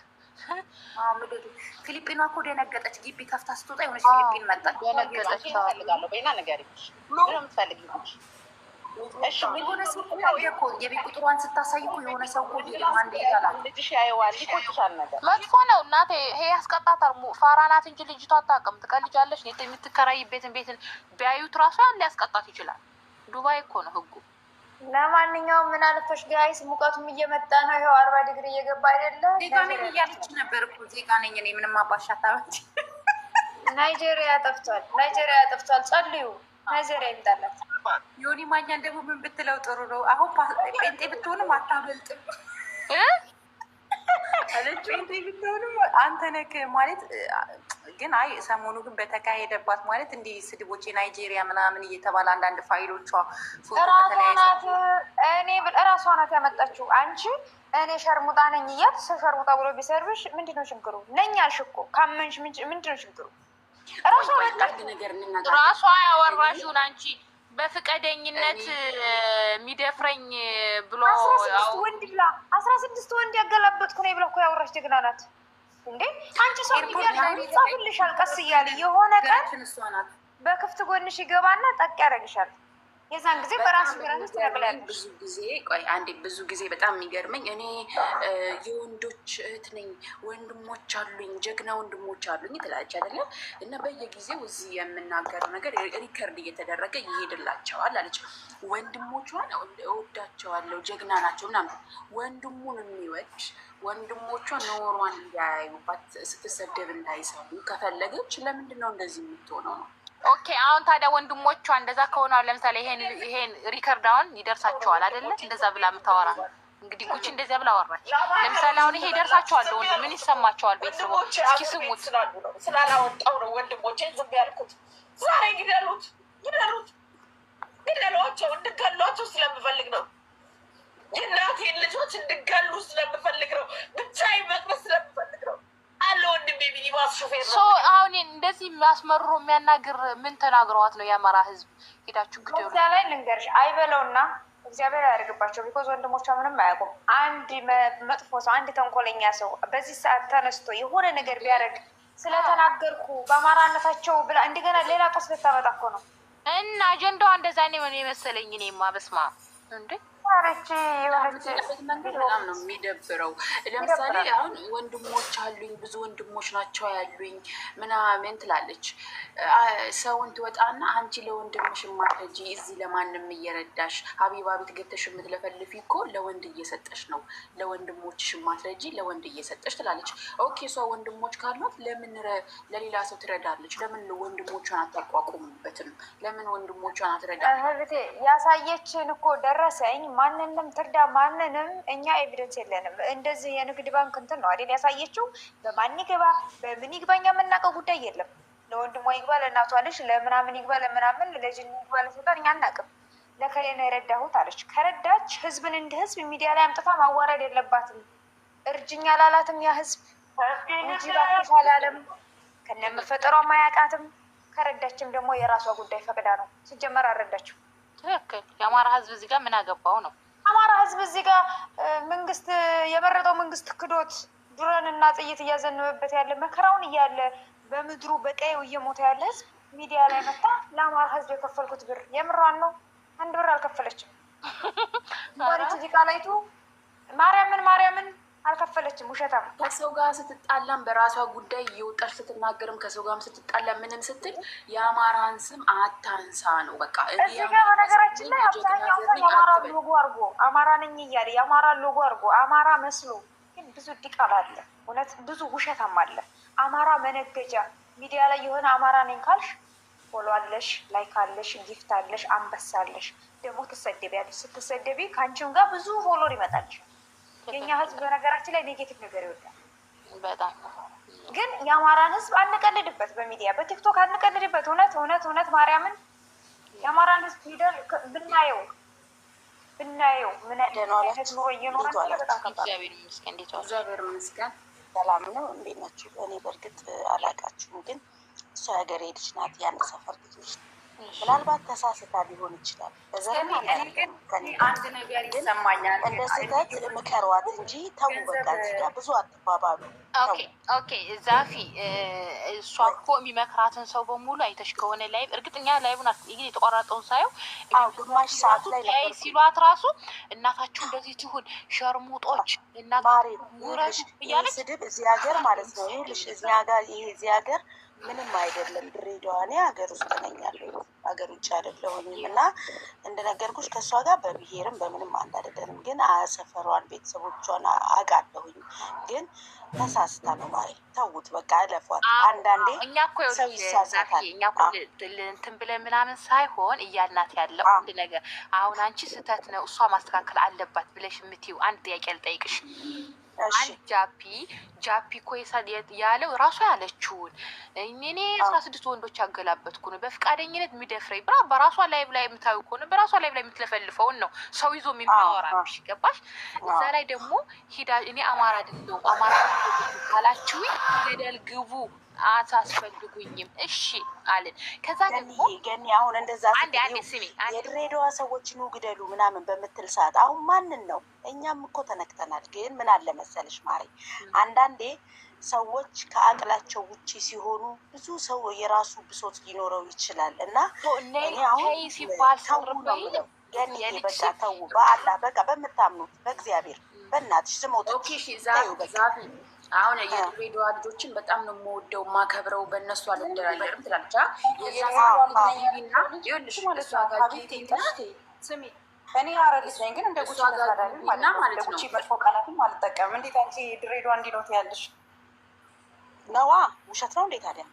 ምድር ፊሊጲኗ እኮ ደነገጠች። ግቢ ከፍታ ስትወጣ የሆነች ፊሊጲን መጣች። ደነገጠች። እፈልጋለሁ በይና ንገሪኝ። ምንድን ነው የምትፈልጊው? የሆነ ሰው እኮ የቤት ቁጥሯን ስታሳይ እኮ የሆነ ሰው እኮ አንድ ይላል። ልጅሽ ያየዋል፣ ይቆጭሻል። ነገር መጥፎ ነው እናቴ። ይሄ ያስቀጣታል። ፋራ ናት እንጂ ልጅቷ አታውቅም። ትቀልጃለሽ። የምትከራይበትን ቤትን ቢያዩት ራሱ ያለ ያስቀጣት ይችላል። ዱባይ እኮ ነው ህጉ። ለማንኛውም ምን አለፈሽ ጋይስ፣ ሙቀቱም እየመጣ ነው። ይኸው 40 ዲግሪ እየገባ አይደለም። ዜጋ ነኝ እያለች ነበር እኮ ዜጋ ነኝ እኔ ምንም አባሻታ። ናይጄሪያ ጠፍቷል። ጸልዩ ናይጄሪያ ይምጣላት። ዮኒ ዮኒ ማኛን ደግሞ ምን ብትለው ጥሩ ነው? አሁን ጴንጤ ብትሆንም አታመልጥም አለች። ጴንጤ ብትሆንም አንተ ነህ ማለት ግን አይ ሰሞኑ ግን በተካሄደባት ማለት እንዲህ ስድቦች የናይጄሪያ ምናምን እየተባለ አንዳንድ ፋይሎቿ እራሷ ናት ያመጣችው። አንቺ እኔ ሸርሙጣ ነኝ እያልሽ ሰው ሸርሙጣ ብሎ ቢሰርብሽ ምንድን ነው ችግሩ? ነኝ አልሽ እኮ ካመንሽ ምንድን ነው ችግሩ? ራሷ ያወራሽውን አንቺ በፍቃደኝነት የሚደፍረኝ ብሎ 16 ወንድ ያገላበጥኩ ነው ብላ እኮ ያወራሽ ጀግና ናት እንዴ! አንቺ ሰው ይጻፍልሻል ቀስ እያለ የሆነ ቀን በክፍት ጎንሽ ይገባና ጠቅ ያደርግሻል። የዛን ጊዜ በራሱ ግራንስ ትነግላለሽ። ብዙ ጊዜ በጣም የሚገርመኝ እኔ የወንዶች እህት ነኝ፣ ወንድሞች አሉኝ፣ ጀግና ወንድሞች አሉኝ ትላለች አይደለም። እና በየጊዜው እዚህ የምናገረው ነገር ሪከርድ እየተደረገ ይሄድላቸዋል አለች። ወንድሞቿን እወዳቸዋለሁ፣ ጀግና ናቸው ምናምን። ወንድሙን የሚወድ ወንድሞቿ ኖሯን እንዳያዩባት ስትሰደብ እንዳይሰሙ ከፈለገች ለምንድን ነው እንደዚህ የምትሆነው ነው? ኦኬ አሁን ታዲያ ወንድሞቿ እንደዛ ከሆነ ለምሳሌ ይሄን ሪከርድ አሁን ይደርሳቸዋል አይደለ? እንደዛ ብላ የምታወራ እንግዲህ ጉቺ እንደዚያ ብላ ወራች። ለምሳሌ አሁን ይሄ ይደርሳቸዋል፣ ወንድ ምን ይሰማቸዋል? ቤተሰቦች እስኪ ስሙት። ስላላወጣው ነው ወንድሞቼን ዝም ያልኩት። ዛሬ ግደሏቸው፣ እንድገሏቸው ስለምፈልግ ነው። የእናቴን ልጆች እንድገሉ ስለምፈልግ ነው። ብቻዬን መቅረት ስለምፈልግ ነው። አሁን እንደዚህ የሚያስመርሮ የሚያናግር ምን ተናግረዋት ነው? የአማራ ህዝብ ሄዳችሁ ግደሉ። እዚያ ላይ ልንገርሽ አይበለውና እግዚአብሔር ያደርግባቸው። ቢኮዝ ወንድሞቿ ምንም አያውቁም። አንድ መጥፎ ሰው፣ አንድ ተንኮለኛ ሰው በዚህ ሰዓት ተነስቶ የሆነ ነገር ቢያደርግ ስለተናገርኩ በአማራነታቸው ብላ እንደገና ሌላ ጦስ ልታመጣ እኮ ነው። እና አጀንዳዋ እንደዛ ነው የመሰለኝ። እኔማ በስማ እንዴ መንገድ በጣም ነው የሚደብረው። ለምሳሌ አሁን ወንድሞች አሉኝ፣ ብዙ ወንድሞች ናቸው ያሉኝ ምናምን ትላለች። ሰውን ትወጣና አንቺ ለወንድምሽ ማትረጂ እዚህ ለማንም እየረዳሽ ሀቢባ ቤት ገብተሽ የምትለፈልፊ እኮ ለወንድ እየሰጠሽ ነው፣ ለወንድሞችሽ ማትረጂ ለወንድ እየሰጠሽ ትላለች። ኦኬ እሷ ወንድሞች ካሏት ለምን ለሌላ ሰው ትረዳለች? ለምን ወንድሞቿን አታቋቁሙበትም? ለምን ወንድሞቿን አትረዳ? ያሳየችን እኮ ደረሰኝ ማንንም ትርዳ ማንንም እኛ ኤቪደንስ የለንም። እንደዚህ የንግድ ባንክ እንትን ነው አይደል ያሳየችው። በማን ይግባ በምን ይግባኛ የምናውቀው ጉዳይ የለም። ለወንድሟ ይግባ፣ ለእናቷ ልጅ ለምናምን ይግባ፣ ለምናምን ለጅን ይግባ፣ ለሰጣን እኛ አናውቅም። ለከሌ ነው የረዳሁት አለች። ከረዳች ህዝብን እንደ ህዝብ ሚዲያ ላይ አምጥታ ማዋረድ የለባትም። እርጅኛ ላላትም ያ ህዝብ እንጂ ባክሽ አላለም። ከነመፈጠሯ ማያውቃትም። ከረዳችም ደግሞ የራሷ ጉዳይ ፈቅዳ ነው። ሲጀመር አልረዳችው። ትክክል። የአማራ ህዝብ እዚህ ጋር ምን አገባው ነው? አማራ ህዝብ እዚህ ጋር መንግስት የመረጠው መንግስት ክዶት ዱረን እና ጥይት እያዘነበበት ያለ መከራውን እያለ በምድሩ በቀየው እየሞተ ያለ ህዝብ ሚዲያ ላይ መጣ ለአማራ ህዝብ የከፈልኩት ብር የምሯን ነው። 1 ብር አልከፈለችም። ባሪት እዚህ ቃላይቱ ማርያምን አልከፈለችም። ውሸታም። ከሰው ጋር ስትጣላም በራሷ ጉዳይ እየወጣች ስትናገርም ከሰው ጋርም ስትጣላ ምንም ስትል የአማራን ስም አታንሳ ነው በቃ። እዚህ ጋር በነገራችን ላይ አብዛኛው ሰው የአማራ ሎጎ አድርጎ አማራ ነኝ እያለ የአማራ ሎጎ አድርጎ አማራ መስሎ፣ ግን ብዙ ዲቃላ አለ። እውነት ብዙ ውሸታም አለ። አማራ መነገጃ ሚዲያ ላይ የሆነ አማራ ነኝ ካልሽ ፎሎ አለሽ፣ ላይክ አለሽ፣ ጊፍት አለሽ፣ አንበሳ አለሽ። ደግሞ ትሰደቢያለሽ። ስትሰደቢ ከአንቺም ጋር ብዙ ፎሎር ይመጣልሽ። የኛ ህዝብ በነገራችን ላይ ኔጌቲቭ ነገር ይወዳል በጣም። ግን የአማራን ህዝብ አንቀልድበት፣ በሚዲያ በቲክቶክ አንቀልድበት። እውነት ማርያምን የአማራን ህዝብ ሂደን ብናየው ምን አይነት ኑሮ እየኖረ በጣም ከባድ። እግዚአብሔር ይመስገን ሰላም ነው። እንዴት ናችሁ? እኔ በእርግጥ አላውቃችሁም፣ ግን እሷ ሀገሬ ልጅ ናት፣ የአንድ ሰፈር ልጅ ነች። ምናልባት ተሳስታ ሊሆን ይችላል። አንድ ነገር ይሰማኛል። እንደ ስህተት ምከሯት እንጂ ተው በቃ ብዙ አትባባሉ። ኦኬ ዛፊ እሷ እኮ የሚመክራትን ሰው በሙሉ አይተሽ ከሆነ ላይ እርግጠኛ ላይቡን ይሄ የተቋረጠውን ሳየው ግማሽ ሰዓት ላይ ሲሏት ራሱ እናታችሁ እንደዚህ ትሁን ሸርሙጦች ይህ ስድብ እዚህ ሀገር ማለት ነው። ይኸውልሽ እዚህ ሀገር ምንም አይደለም። ድሬዳዋ እኔ ሀገር ውስጥ ነኝ ያለሁት ሀገር ውጭ አይደለሁኝም እና እንደነገርኩሽ ከእሷ ጋር በብሔርም በምንም አንድ አይደለንም። ግን ሰፈሯን ቤተሰቦቿን አውቃለሁኝ። ግን ተሳስታ ነው ማለት ተውት፣ በቃ አለፏት። አንዳንዴ እኛ እኮ ሰው ይሳሳታል። እኛ እኮ እንትን ብለን ምናምን ሳይሆን እያልናት ያለው አንድ ነገር አሁን አንቺ ስህተት ነው እሷ ማስተካከል አለባት ብለሽ የምትይው አንድ ጥያቄ ልጠይቅሽ። አንድ ጃፒ እኮ ያለው ራሷ ያለችውን እኔ 16 ወንዶች ያገላበጥኩ ነው በፍቃደኝነት የሚደፍረኝ ብራ በራሷ ላይቭ ላይ የምታዩ ከሆነ በራሷ ላይቭ ላይ የምትለፈልፈውን ነው ሰው ይዞ የሚያወራ ነው። ገባሽ? እዛ ላይ ደግሞ ሂዳ እኔ አማራ አይደለሁም አማራ ካላችሁ ገደል ግቡ አታስፈልጉኝም እሺ አለን። ከዛ ደግሞ ገኒ አሁን እንደዛ የድሬዳዋ ሰዎች ኑ ግደሉ ምናምን በምትል ሰዓት አሁን ማንን ነው? እኛም እኮ ተነክተናል። ግን ምን አለ መሰለሽ ማሪ፣ አንዳንዴ ሰዎች ከአቅላቸው ውጪ ሲሆኑ ብዙ ሰው የራሱ ብሶት ሊኖረው ይችላል እና እኔ አሁን ሲባል ተው ነው የምለው። ገኒ በቃ ተው፣ በአላህ በቃ በምታምኑት በእግዚአብሔር በእናትሽ ስሞቶች አሁን የድሬዳዋ ልጆችን በጣም ነው የምወደው ማከብረው፣ በእነሱ አልደራደርም ትላለች። ስሚ እኔ አረልሽ ነኝ፣ ግን እንደ ጉቺ ማለት ነው መጥፎ ቃላትም አልጠቀምም። እንዴት አንቺ ድሬዳዋ እንዲኖት ያለሽ ነዋ? ውሸት ነው እንዴ ታዲያ?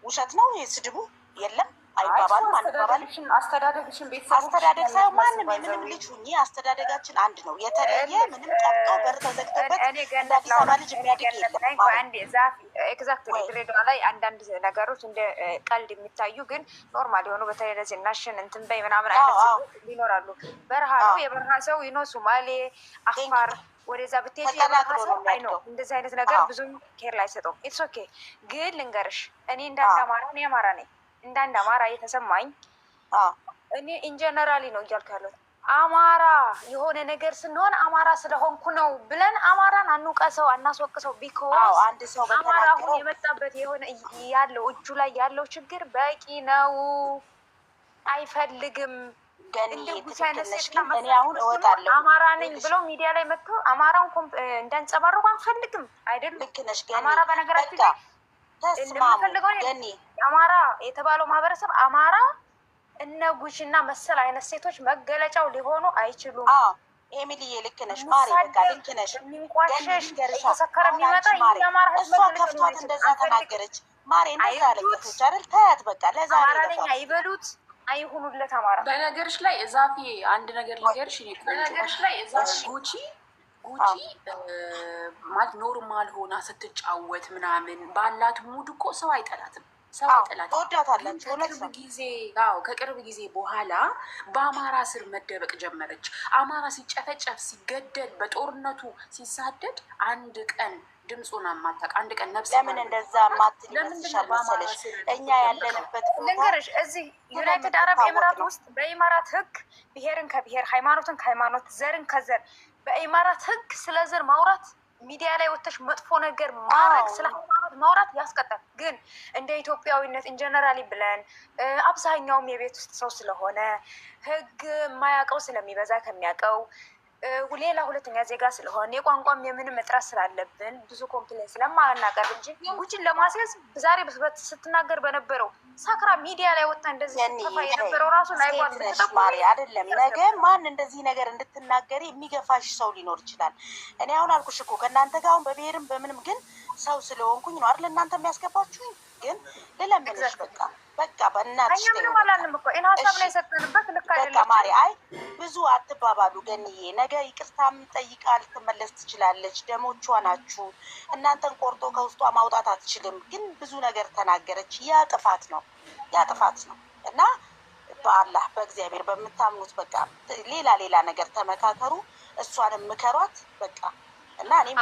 ውሸት ነው ስድቡ? የለም አይባባልም አንባባልም። አስተዳደግሽን ቤተሰብ አስተዳደግ ሳይሆን ማንም የምንም ልጅ ሁኚ አስተዳደጋችን አንድ ነው። የተለየ ምንም ቀጥቶ በር ተዘግቶበት እንደ አዲስ አበባ ልጅ የሚያድግ የለም። አንዴ ዛፍ ኤግዛክትሊ ድሬዳዋ ላይ አንዳንድ ነገሮች እንደ ቀልድ የሚታዩ ግን ኖርማል የሆኑ በተለይ ለዚህ ናሽን እንትን በይ ምናምን አይነት ይኖራሉ። በረሃ ነው የበረሃ ሰው ይኖ ሶማሌ፣ አፋር ወደዛ ብትሄጂ አይ ነው እንደዚህ አይነት ነገር ብዙም ኬር ላይ ሰጠው። ኢትስ ኦኬ። ግን ልንገርሽ እኔ እንዳንድ አማራ እኔ አማራ ነኝ እንዳንድ አማራ የተሰማኝ እኔ ኢንጀነራሊ ነው እያልኩ ያለሁት። አማራ የሆነ ነገር ስንሆን አማራ ስለሆንኩ ነው ብለን አማራን አንውቀሰው አናስወቅሰው። ቢኮዝ አንድ ሰው አማራ አሁን የመጣበት የሆነ ያለው እጁ ላይ ያለው ችግር በቂ ነው፣ አይፈልግም። እኔ አሁን እወጣለሁ አማራ ነኝ ብለው ሚዲያ ላይ መጥቶ አማራውን እንዳንጸባረቁ አንፈልግም። አይደለም ልክ ነሽ። አማራ በነገራችን ላይ አማራ የተባለው ማህበረሰብ አማራ እነ ጉቺና መሰል አይነት ሴቶች መገለጫው ሊሆኑ አይችሉም። ኤሚሊዬ ልክ ነሽ ማሪ፣ በቃ ልክ ነሽ። የሚንቋሸሽ የተሰከረ የሚመጣ የአማራ ህዝብ እሷ ከፍቷት እንደዛ ተናገረች ማሪ፣ እንደዛ አለቀሰች አይደል? ታያት በቃ ለዛ አማራ ነኝ አይበሉት አይሁኑለት አማራ። በነገርሽ ላይ እዛፊ አንድ ነገር ልንገርሽ፣ በነገርሽ ላይ እዛፊ ጉቺ ማለት ኖርማል ሆና ስትጫወት ምናምን ባላት ሙድ እኮ ሰው አይጠላትም፣ ሰው አይጠላትም። ከቅርብ ጊዜ በኋላ በአማራ ስር መደበቅ ጀመረች። አማራ ሲጨፈጨፍ ሲገደል በጦርነቱ ሲሳደድ አንድ ቀን ድምፁን አማታቅ አንድ ቀን ነፍስ ለምን እንደዛ ማትል ይመስልሻል መሰለሽ? እኛ ያለንበት ልንገርሽ፣ እዚህ ዩናይትድ አረብ ኤምራት ውስጥ በኢማራት ህግ ብሔርን ከብሔር ሃይማኖትን ከሃይማኖት ዘርን ከዘር በኢማራት ህግ ስለ ዘር ማውራት ሚዲያ ላይ ወጥተሽ መጥፎ ነገር ማድረግ ስለ ሃይማኖት ማውራት ያስቀጣል። ግን እንደ ኢትዮጵያዊነት ኢንጀነራሊ ብለን አብዛኛውም የቤት ውስጥ ሰው ስለሆነ ህግ የማያውቀው ስለሚበዛ ከሚያውቀው ሌላ ሁለተኛ ዜጋ ስለሆነ የቋንቋም የምንም እጥረት ስላለብን ብዙ ኮምፕሌን ስለማናቀርብ እንጂ ጉቺን ለማስያዝ ዛሬ ስትናገር በነበረው ሳክራ ሚዲያ ላይ ወጣ እንደዚህ ተፋ የነበረው ራሱ ላይቋት ማሪ አይደለም። ነገ ማን እንደዚህ ነገር እንድትናገሪ የሚገፋሽ ሰው ሊኖር ይችላል። እኔ አሁን አልኩሽ እኮ ከእናንተ ጋር አሁን በብሔርም በምንም ግን ሰው ስለሆንኩኝ ነው አይደል እናንተ የሚያስገባችሁኝ። ግን ልለምንሽ በቃ በእናትሽ ምንም አላልንም እኮ ኢና ሀሳብ ላይ የሰጠንበት ልክ አይደለም። በቃ ማሪ አይ ብዙ አትባባሉ። ገንዬ ነገ ይቅርታም ጠይቃ ልትመለስ ትችላለች። ደሞቿ ናችሁ። እናንተን ቆርጦ ከውስጧ ማውጣት አትችልም። ግን ብዙ ነገር ተናገረች። ያ ጥፋት ነው እና በአላህ በእግዚአብሔር በምታምኑት በቃ ሌላ ነገር ተመካከሩ። እሷንም ምከሯት በቃ እና እኔም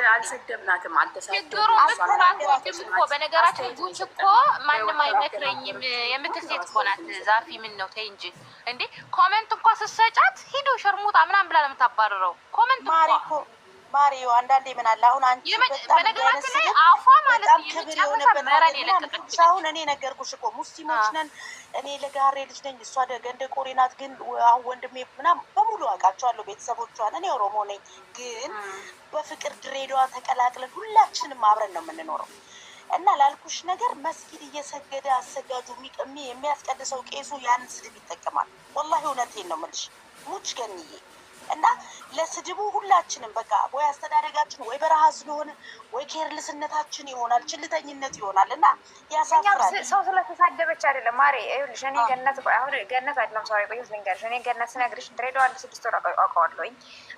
አልሰደብናትም፣ አልተሳደብናትም እኮ በነገራችን ጉቺ እኮ ማንም አይመክረኝም የምትል ሴት እኮ ናት። ዛፊ ምን ነው ተይ እንጂ እንዴ! ኮሜንት እንኳ ስትሰጫት ሂዶ ሸርሙጣ ምናምን ብላ ለምታባረረው ኮሜንት ማሪዮ አንዳንዴ ምን አለ አሁን አንቺ በነገራችን ላይ አፏ ማለት ክብር የሆነበት አሁን እኔ ነገርኩሽ እኮ ሙስሊሞች ነን። እኔ ለጋሬ ልጅ ነኝ፣ እሷ ገንደ ቆሬ ናት። ግን አሁን ወንድሜ ምናምን በሙሉ አውቃቸዋለሁ ቤተሰቦቿን። እኔ ኦሮሞ ነኝ። ግን በፍቅር ድሬዳዋ ተቀላቅለን ሁላችንም አብረን ነው የምንኖረው እና ላልኩሽ ነገር መስጊድ እየሰገደ አሰጋጁ የሚያስቀድሰው ቄሱ ያንን ስድብ ይጠቀማል። ወላሂ እውነቴን ነው የምልሽ ሙች ገንዬ። እና ለስድቡ ሁላችንም በቃ ወይ አስተዳደጋችን ወይ በረሃ ስለሆነ ወይ ኬርልስነታችን ይሆናል፣ ችልተኝነት ይሆናል። እና ያሳፍራል። ሰው ስለተሳደበች አይደለም ማሬ። ይኸውልሽ እኔ ገነት አሁን ገነት አይደለም ሰው ቆይት ልንገርሽ። እኔ ገነት ስነግርሽ ድሬዳዋ 6 ወር አውቀዋለሁኝ፣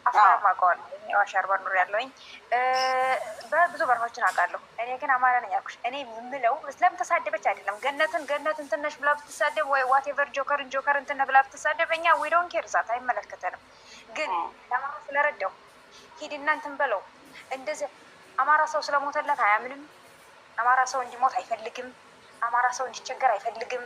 አፋርም አውቀዋለሁኝ፣ አዋሽ አርባ ኑር ያለሁኝ በብዙ በረሃዎችን አውቃለሁ። እኔ ግን አማራ ነኝ ያልኩሽ። እኔ የምለው ስለምን ተሳደበች አይደለም። ገነትን ትንሽ ብላ ብትሳደብ ወይ ዋቴቨር ጆከርን እንትን ብላ ብትሳደብ እኛ ዊ ዶንት ኬር ዛት አይመለከተንም። ግን ለአማራ ስለረዳው ሂድና እንትን በለው። እንደዚህ አማራ ሰው ስለሞተለት አያምንም። አማራ ሰው እንዲሞት አይፈልግም። አማራ ሰው እንዲቸገር አይፈልግም።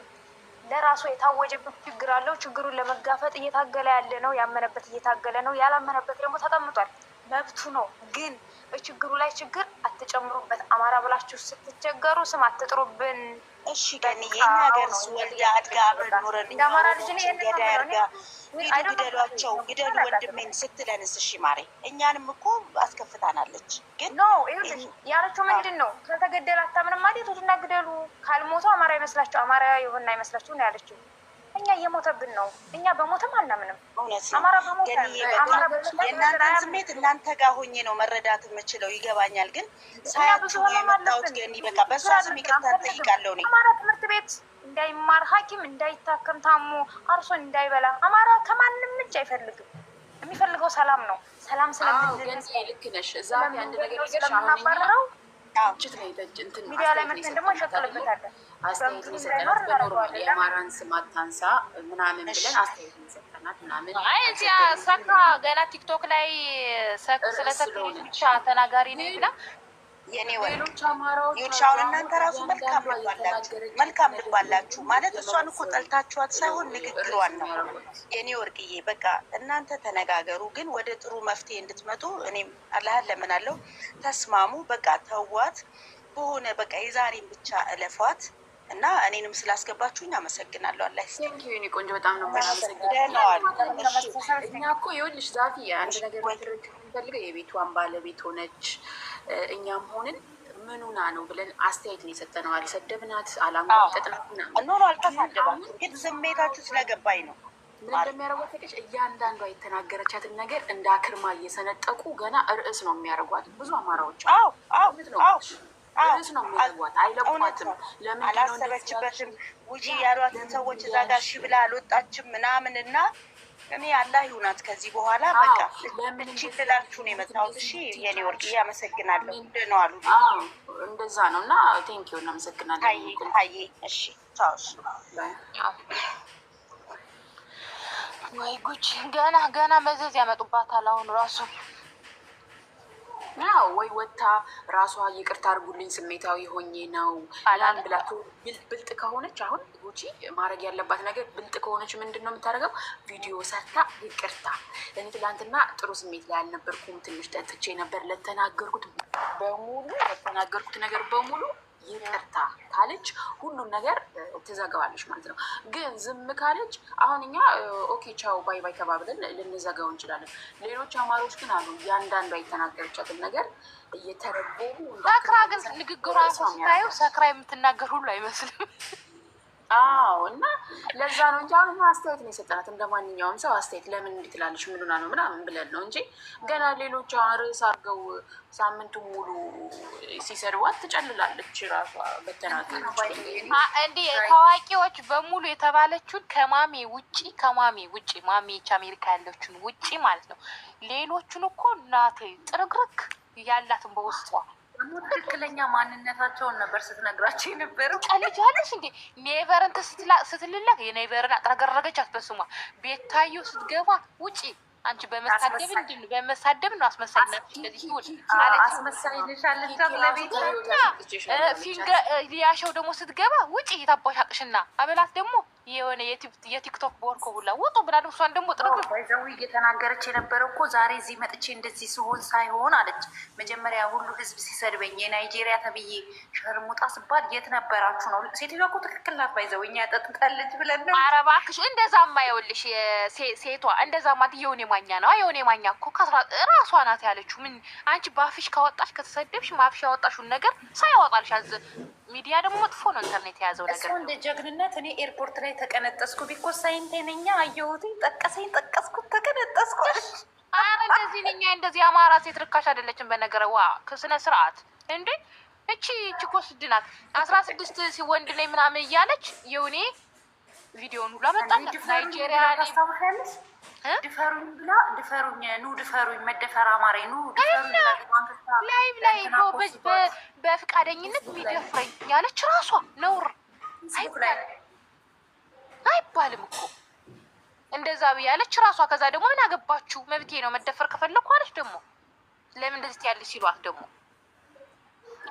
ለራሱ የታወጀበት ችግር አለው። ችግሩን ለመጋፈጥ እየታገለ ያለ ነው። ያመነበት እየታገለ ነው። ያላመነበት ደግሞ ተቀምጧል። መብቱ ነው። ግን በችግሩ ላይ ችግር አትጨምሩበት። አማራ ብላችሁ ስትቸገሩ ስም አትጥሩብን። እሺ ገኒ የኛ ሀገር ወልዳ አድጋ አብረን ኖረን አማራ ልጅ ገዳ ያርጋ ግደሏቸው ግደሉ ወንድሜን ስትለንስ እሺ ማሬ እኛንም እኮ አስከፍታናለች። ግን ኖ ያለችው ምንድን ነው? ከተገደለ አታምንም ማለት ወድና ግደሉ፣ ካልሞቱ አማራ ይመስላችሁ አማራ የሆነ አይመስላችሁ ነው ያለችው። እኛ እየሞተብን ነው። እኛ በሞተም አናምንም። አማራ በሞተ የእናንተን ስሜት እናንተ ጋር ሆኜ ነው መረዳት የምችለው፣ ይገባኛል። ግን ሳያችሁ የመጣሁት ገኒ በቃ በእሷ ስም ይቅርታ እንጠይቃለሁ። እኔ አማራ ትምህርት ቤት እንዳይማር፣ ሐኪም እንዳይታከም፣ ታሞ አርሶ እንዳይበላ አማራ ከማንም እጅ አይፈልግም። የሚፈልገው ሰላም ነው። ሰላም ስለምንልስ ልክ ነሽ። እዛ አንድ ነገር ስለምናባረረው ሚዲያ ላይ መጥተን ደግሞ እንሸቅልበታለን። አስተያየት የሰጠናት በኖርማል የአማራን ስም አታንሳ ምናምን ብለን አስተያየት የሰጠናት ምናምን። አይ እዚያ ሰካ ገና ቲክቶክ ላይ ስለሰከረች ብቻ ተናጋሪ ነው ብላ የኔ ወንድ ይሁን እናንተ ራሱ መልካም ልባላችሁ ማለት እሷን እኮ ጠልታችኋት ሳይሆን ንግግሯን ነው። የኔ ወርቅዬ በቃ እናንተ ተነጋገሩ፣ ግን ወደ ጥሩ መፍትሄ እንድትመጡ እኔም አላህን ለምናለው። ተስማሙ፣ በቃ ተዋት በሆነ በቃ የዛሬን ብቻ እለፏት እና እኔንም ስላስገባችሁኝ አመሰግናለሁ። አላህ ይስጥልኝ የኔ ቆንጆ፣ በጣም ነው እኛ እኮ ይኸውልሽ ዛፊ አንድ ነገር ፈልገው የቤቷን ባለቤት ሆነች እኛም ሆንን ምኑና ነው ብለን አስተያየት ነው የሰጠነው። አልሰደብናት፣ አላማጠጥናት ኖሮ አልተሳደባችሁ፣ ግን ስሜታችሁ ስለገባኝ ነው። ምን እንደሚያደርጓት እያንዳንዷ የተናገረቻትን ነገር እንደ አክርማ እየሰነጠቁ ገና ርዕስ ነው የሚያደርጓት ብዙ አማራዎች። ርዕስ ነው የሚያደርጓት፣ አይለቋትም። አላሰበችበትም። ውጪ ያሏትን ሰዎች እዛ ጋር ሺ ብላ አልወጣችም ምናምን እና እኔ አላህ ይሁናት ከዚህ በኋላ በቃ እቺ ልላችሁ ነው የመጣሁት። እሺ የኔ ወርቅ አመሰግናለሁ። ደህና ዋሉ። እንደዛ ነው እና ቴንኪው እናመሰግናለን። ሀይ እሺ ታውሽ ወይ ጉቺ ገና መዘዝ ያመጡባታል አሁን ራሱ ያው ወይ ወታ ራሷ ይቅርታ አድርጉልኝ ስሜታዊ ሆኜ ነው አላን ብላችሁ ብልጥ ከሆነች አሁን ጉቺ ማድረግ ያለባት ነገር ብልጥ ከሆነች ምንድን ነው የምታደርገው? ቪዲዮ ሰርታ ይቅርታ እኔ ትላንትና ጥሩ ስሜት ላይ አልነበርኩም፣ ትንሽ ጠጥቼ ነበር፣ ለተናገርኩት ነገር በሙሉ ይቅርታ ካለች ሁሉን ነገር ትዘጋዋለች ማለት ነው። ግን ዝም ካለች አሁን እኛ ኦኬ ቻው ባይ ባይ ተባብለን ልንዘጋው እንችላለን። ሌሎች አማሮች ግን አሉ እያንዳንዷ የተናገረቻትን ነገር እየተረጎሙ ሰክራ፣ ግን ንግግሯን ስታዩ ሰክራ የምትናገር ሁሉ አይመስልም። አዎ እና ለዛ ነው እንጂ አሁን አስተያየት ነው የሰጠናት። እንደ ማንኛውም ሰው አስተያየት ለምን እንዲህ ትላለች ምሉና ነው ምናምን ብለን ነው እንጂ ገና ሌሎች ርዕስ አድርገው ሳምንቱን ሙሉ ሲሰድዋት ትጨልላለች ራሷ በተናገረች። እንዲህ ታዋቂዎች በሙሉ የተባለችውን ከማሚ ውጪ ማሚች አሜሪካ ያለችን ውጪ ማለት ነው። ሌሎቹን እኮ እናቴ ጥርግርግ ያላትን በውስጧ ትክክለኛ ማንነታቸውን ነበር ስትነግራቸው የነበረው። ቀልጃለሽ እንዴ ኔቨርን ስትልላት የኔቨርን አጥረገረገቻት በስሟ። ቤታዮ ስትገባ ውጪ አንቺ በመሳደብ ነው አስመሳይነት እንደዚህ ይሁን አስመሳይልሻለች ለቤት ሊያሸው ደግሞ ስትገባ ውጪ የታባሻቅሽና አበላት ደግሞ የሆነ የቲክቶክ ቦርኮ ሁላ ወጡ ብላ እሷን ደግሞ ጥርግ ባይዘው እየተናገረች የነበረው እኮ ዛሬ እዚህ መጥቼ እንደዚህ ሲሆን ሳይሆን አለች። መጀመሪያ ሁሉ ህዝብ ሲሰድበኝ የናይጄሪያ ተብዬ ሸርሙጣ ስባል የት ነበራችሁ ነው። ሴትዮዋ እኮ ትክክል ናት። ባይዘው እኛ ጠጥታለች ብለን ነው። ኧረ እባክሽ እንደዛማ ይኸውልሽ ሴቷ እንደዛማ የሆነ ማኛ ነው። የሆነ ማኛ እኮ ራሷ ናት ያለችው። ምን አንቺ ባፍሽ ካወጣሽ ከተሰደብሽ ማፍሽ ያወጣሽውን ነገር ሳያወጣልሽ አዝ ሚዲያ ደግሞ መጥፎ ነው። ኢንተርኔት የያዘው ነገር እሱ እንደ ጀግንነት እኔ ኤርፖርት ላይ ተቀነጠስኩ። ቢኮዝ ሳይንቴነኛ አየሁት ጠቀሰኝ፣ ጠቀስኩት፣ ተቀነጠስኩ። አረ እንደዚህ ነኛ እንደዚህ አማራ ሴት ርካሽ አይደለችም። በነገር ዋ ከስነ ስርዓት እንዴ እቺ እኮ ስድ ናት። 16 ወንድ ላይ ምናምን እያለች የውኔ ቪዲዮን ሁሉ አመጣለ ናይጄሪያ ታስታውሻለሽ? ድፈሩኝ ብላ ድፈሩኝ ኑ ድፈሩኝ መደፈር አማራኝ ኑ ድፈሩኝ ላይቭ ላይ በፍቃደኝነት የሚደፍረኝ ያለች ራሷ ነውር አይባልም እኮ እንደዛ ብያለች ራሷ። ከዛ ደግሞ ምን አገባችሁ መብቴ ነው መደፈር ከፈለኩ አለች። ደግሞ ለምን እንደዚህ ያለች ሲሏት ደግሞ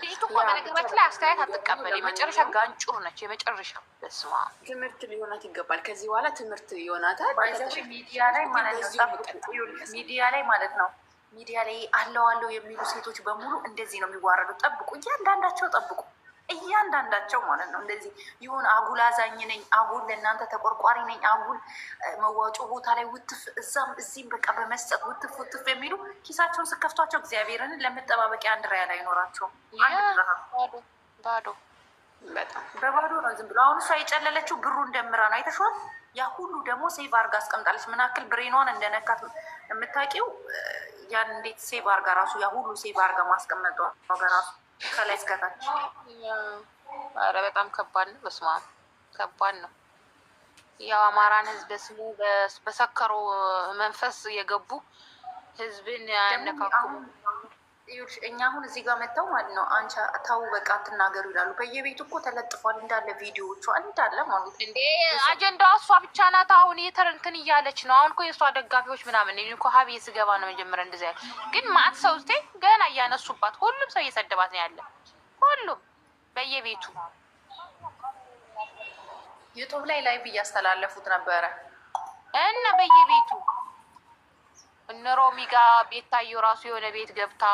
ልጅቱ እኮ በነገራችን ላይ አስተያየት አትቀበል። የመጨረሻ ጋንጩር ነች። የመጨረሻ በስማ ትምህርት ሊሆናት ይገባል። ከዚህ በኋላ ትምህርት ይሆናታል። ሚዲያ ላይ ማለት ነው ሚዲያ ላይ አለው የሚሉ ሴቶች በሙሉ እንደዚህ ነው የሚዋረዱ። ጠብቁ፣ እያንዳንዳቸው ጠብቁ፣ እያንዳንዳቸው ማለት ነው። እንደዚህ ይሁን አጉል አዛኝ ነኝ፣ አጉል ለእናንተ ተቆርቋሪ ነኝ፣ አጉል መዋጮ ቦታ ላይ ውትፍ እዛም እዚህም በቃ በመስጠት ውትፍ ውትፍ የሚሉ ኪሳቸውን ስከፍቷቸው እግዚአብሔርን ለመጠባበቂያ አንድ ራያ ላይ አይኖራቸውም። ባዶ በጣም በባዶ ነው ዝም ብሎ። አሁን እሷ የጨለለችው ብሩ እንደምራ ነው አይተሽዋል። ያ ሁሉ ደግሞ ሴቭ አርጋ አስቀምጣለች። ምን ያክል ብሬኗን እንደነካት የምታውቂው ያን እንዴት ሴቭ አርጋ ራሱ ያ ሁሉ ሴቭ አርጋ ማስቀመጧ በራሱ ከላይ እስከታች። ኧረ በጣም ከባድ ነው። በስመ አብ ከባድ ነው። ያው አማራን ህዝብ በስሙ በሰከሩ መንፈስ የገቡ ህዝብን ያነካኩ። እኛ አሁን እዚህ ጋር መጥተው ማለት ነው አንቺ ታው በቃ አትናገሩ ይላሉ። በየቤቱ እኮ ተለጥፏል እንዳለ ቪዲዮዎቿ እንዳለ ማለት እንዴ አጀንዳዋ እሷ ብቻ ናት። አሁን እንትን እያለች ነው። አሁን እኮ የእሷ ደጋፊዎች ምናምን እኔ እኮ ሀብዬ ስገባ ነው መጀመሪያ እንደዚያ ያለ። ግን ማት ሰው እስቴ ገና እያነሱባት ሁሉም ሰው እየሰደባት ነው ያለ። ሁሉም በየቤቱ ዩቱብ ላይ ላይቭ እያስተላለፉት ነበረ እና በየቤቱ እነ ሮሚ ጋር ቤታየው ራሱ የሆነ ቤት ገብታ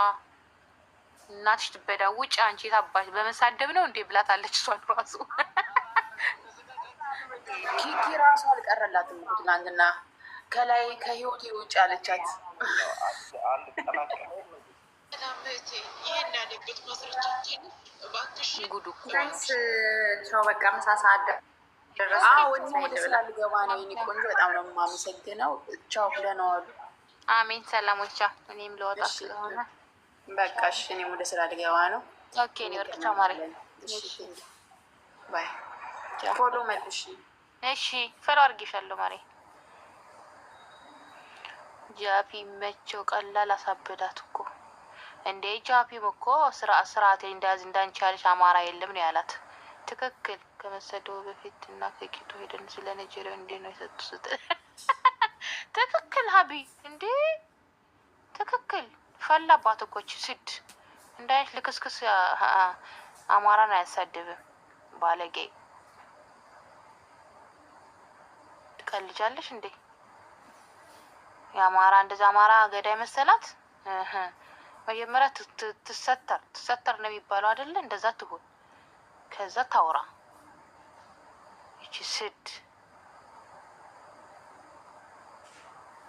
እናትሽ ትበዳ ውጭ አንቺ ታባሽ በመሳደብ ነው እንዴ ብላታለች። እሷን ራሱ ኪኪ ራሱ አልቀረላትም እኮ ትናንትና ከላይ ከህይወቴ ውጭ አለቻት። ጉዱ ቻው በቃ ምሳ ሰዓት ደረሰ። እኔ ወደ ስራ ልገባ ነው። የእኔ ቆንጆ በጣም ነው የማመሰግነው። ቻው ደህና ዋሉ። አሜን ሰላሞቻ። እኔም ለወጣ ስለሆነ በቃ እሺ፣ እኔም ወደ ስራ ልገባ ነው። ኦኬ ነው ወርቅ ተማሪ ባይ ፎሎ መልሽ። እሺ ፈሎ አድርጌሻለሁ ማሪ። ጃፒ መቸው ቀላል አሳበዳት እኮ እንዴ። ጃፒም እኮ ስርዓቴ እንዳያዝ እንዳንቺ ያለሽ አማራ የለም ነው ያላት። ትክክል። ከመሰደው በፊት እና ከቂቶ ሄደን ስለ ናይጄሪያ እንዴ ነው የሰጡት። ትክክል ሀቢ እንዴ ትክክል። ፈላባት እኮች ስድ እንዳይሽ ልክስክስ አማራን አያሳድብም። ባለጌ ትቀልጃለሽ እንዴ? የአማራ እንደዛ አማራ ገዳይ መሰላት። መጀመሪያ ትሰተር ነው የሚባለው አይደለ? እንደዛ ትሆን ከዛ ታውራ ይቺ ስድ።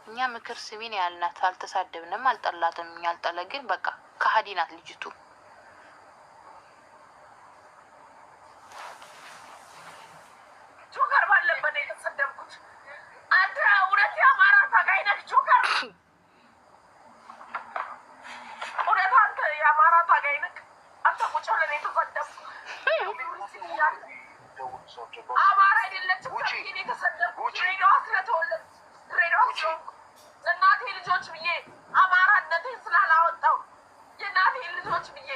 እኛ ምክር ስሚን ያልናት አልተሳደብንም፣ አልጠላትም። እኛ አልጠለ ግን በቃ ከሀዲ ናት ልጅቱ። ጆከር ባለበት ነው የተሰደብኩት። አንተ እውነት የአማራ ታጋይ ነህ ጆከር? እውነት አንተ የአማራ ታጋይ ነህ? አንተ ቁጭ ብለን የተሰደብኩት አማራ አይደለችም ተብዬ የተሰደብኩት ድሬዳዋ ስለተወለድኩ ድሬዳዋ እናቴ ልጆች ብዬ አማራነቴን ስላላወጣው የእናቴ ልጆች ብዬ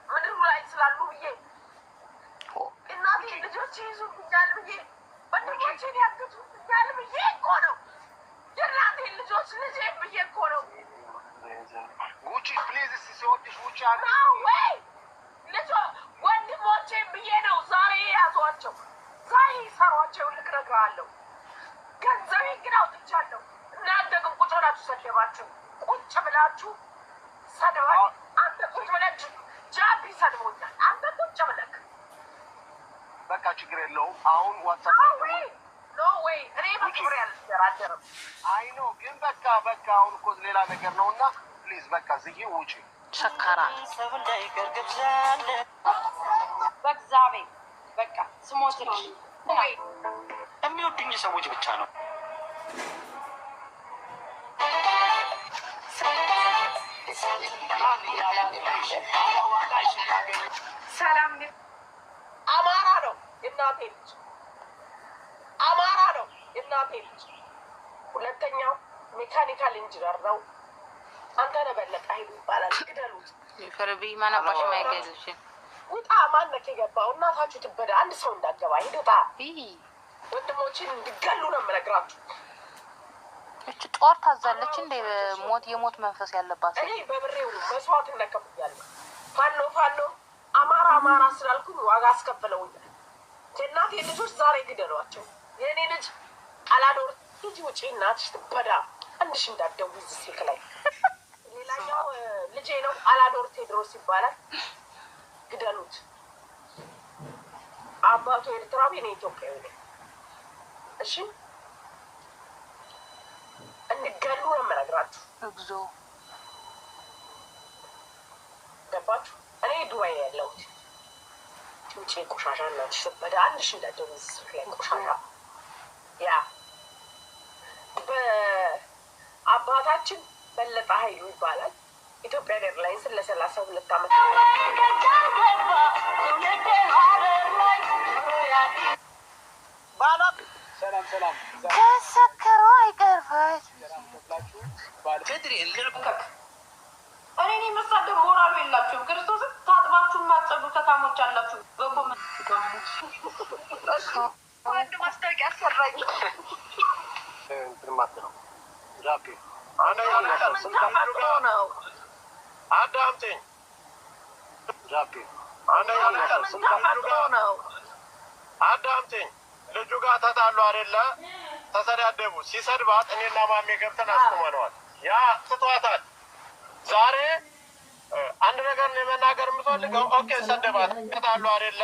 ምድሩ ላይ ስላሉ ብዬ እናቴ ልጆች ይዙብኛል ብዬ ወንድሞቼን ያግቱብኛል ብዬ እኮ ነው። የእናቴ ልጆች ልጄ ብዬ እኮ ነው። ጉቺ ፕሊዝ ሲወድሽ ጉቺ ወይ ልጆ ወንድሞቼን ብዬ ነው ዛሬ የያዟቸው ዛሬ ሰሯቸው ልክረግ ሰምቻለሁ። እናንተ ግን ቁጭ ብላችሁ ሰደባችሁ። ቁጭ ብላችሁ ሰድባችሁ። አንተ ቁጭ ብለህ ጃቢ ሰድቦኛል። አንተ ቁጭ ብለህ በቃ ችግር የለውም። አሁን ዋትሳፕ ኖ ዌይ እኔ በክብር ያልደራደርም። አይ ኖ ግን በቃ አሁን እኮ ሌላ ነገር ነው እና ፕሊዝ በቃ ዝጊ ውጪ። ሸካራ በእግዚአብሔር በቃ ስሞትልሽ የሚወዱኝ ሰዎች ብቻ ነው። ሰላም አማራ ነው የእናቴ ልጅ፣ አማራ ነው የእናቴ ልጅ። ሁለተኛው ሜካኒካል ኢንጂነር ነው። አንተ ነህ በለጠ ኃይሉ ይባላል። ግደሉት። ይፈርቢ ማናባሽ ማይገድልሽ ውጣ። ማነክ የገባው? እናታችሁ ትበዳ። አንድ ሰው እንዳገባ ሂድ ውጣ። ወንድሞችን እንዲገሉ ነው የምነግራችሁ። እች ጧር ታዛለች እንደ ሞት የሞት መንፈስ ያለባት እኔ በብሬው መስዋዕት እንደከፍያለሁ። ፋኖ አማራ ስላልኩኝ ዋጋ አስከፍለውኛል። የእናቴ ልጆች ዛሬ ግደሏቸው። የእኔ ልጅ አላዶር ሂጂ ውጪ፣ እናትሽ ትበዳ። አንድሽ እንዳትደውይ ስልክ ላይ። ሌላኛው ልጄ ነው አላዶር ቴድሮስ ይባላል። ግደሉት። አባቱ ኤርትራዊ፣ እኔ ኢትዮጵያዊ ነኝ። እሺ እንገሉ ነው የምነግራችሁ። እግዚኦ ገባችሁ? እኔ ዱባይ ነው ያለሁት። ውጪ ቆሻሻ እናትሽ ትበዳ። አንድሽ እንዳትደውይ ስልክ ላይ ቆሻሻ። ያ በአባታችን በለጠ ኃይሉ ይባላል። ኢትዮጵያ ኤርላይንስ ለ32 ዓመት ሰላም ከሰከረው አይቀርፋት እኔ መሳደብ ሞራሉ የላችሁም። ክርስቶስን ታጥባችሁ የማትጸዱ ከታሞች አላችሁ። አንድ ማስታወቂያ አሰራኝ። እንትን ማለት ነው ጃፒ ነው አዳምጪኝ ጃፒ ነው አዳምጪኝ። ልጁ ጋር ተጣሉ አይደለ? ተሰዳደቡ። ሲሰድባት እኔና ማሜ ገብተን አስቆመነዋል። ያ ትቷታል። ዛሬ አንድ ነገር ነው የመናገር የምፈልገው። ኦኬ ሰደባት፣ ተጣሉ አይደለ?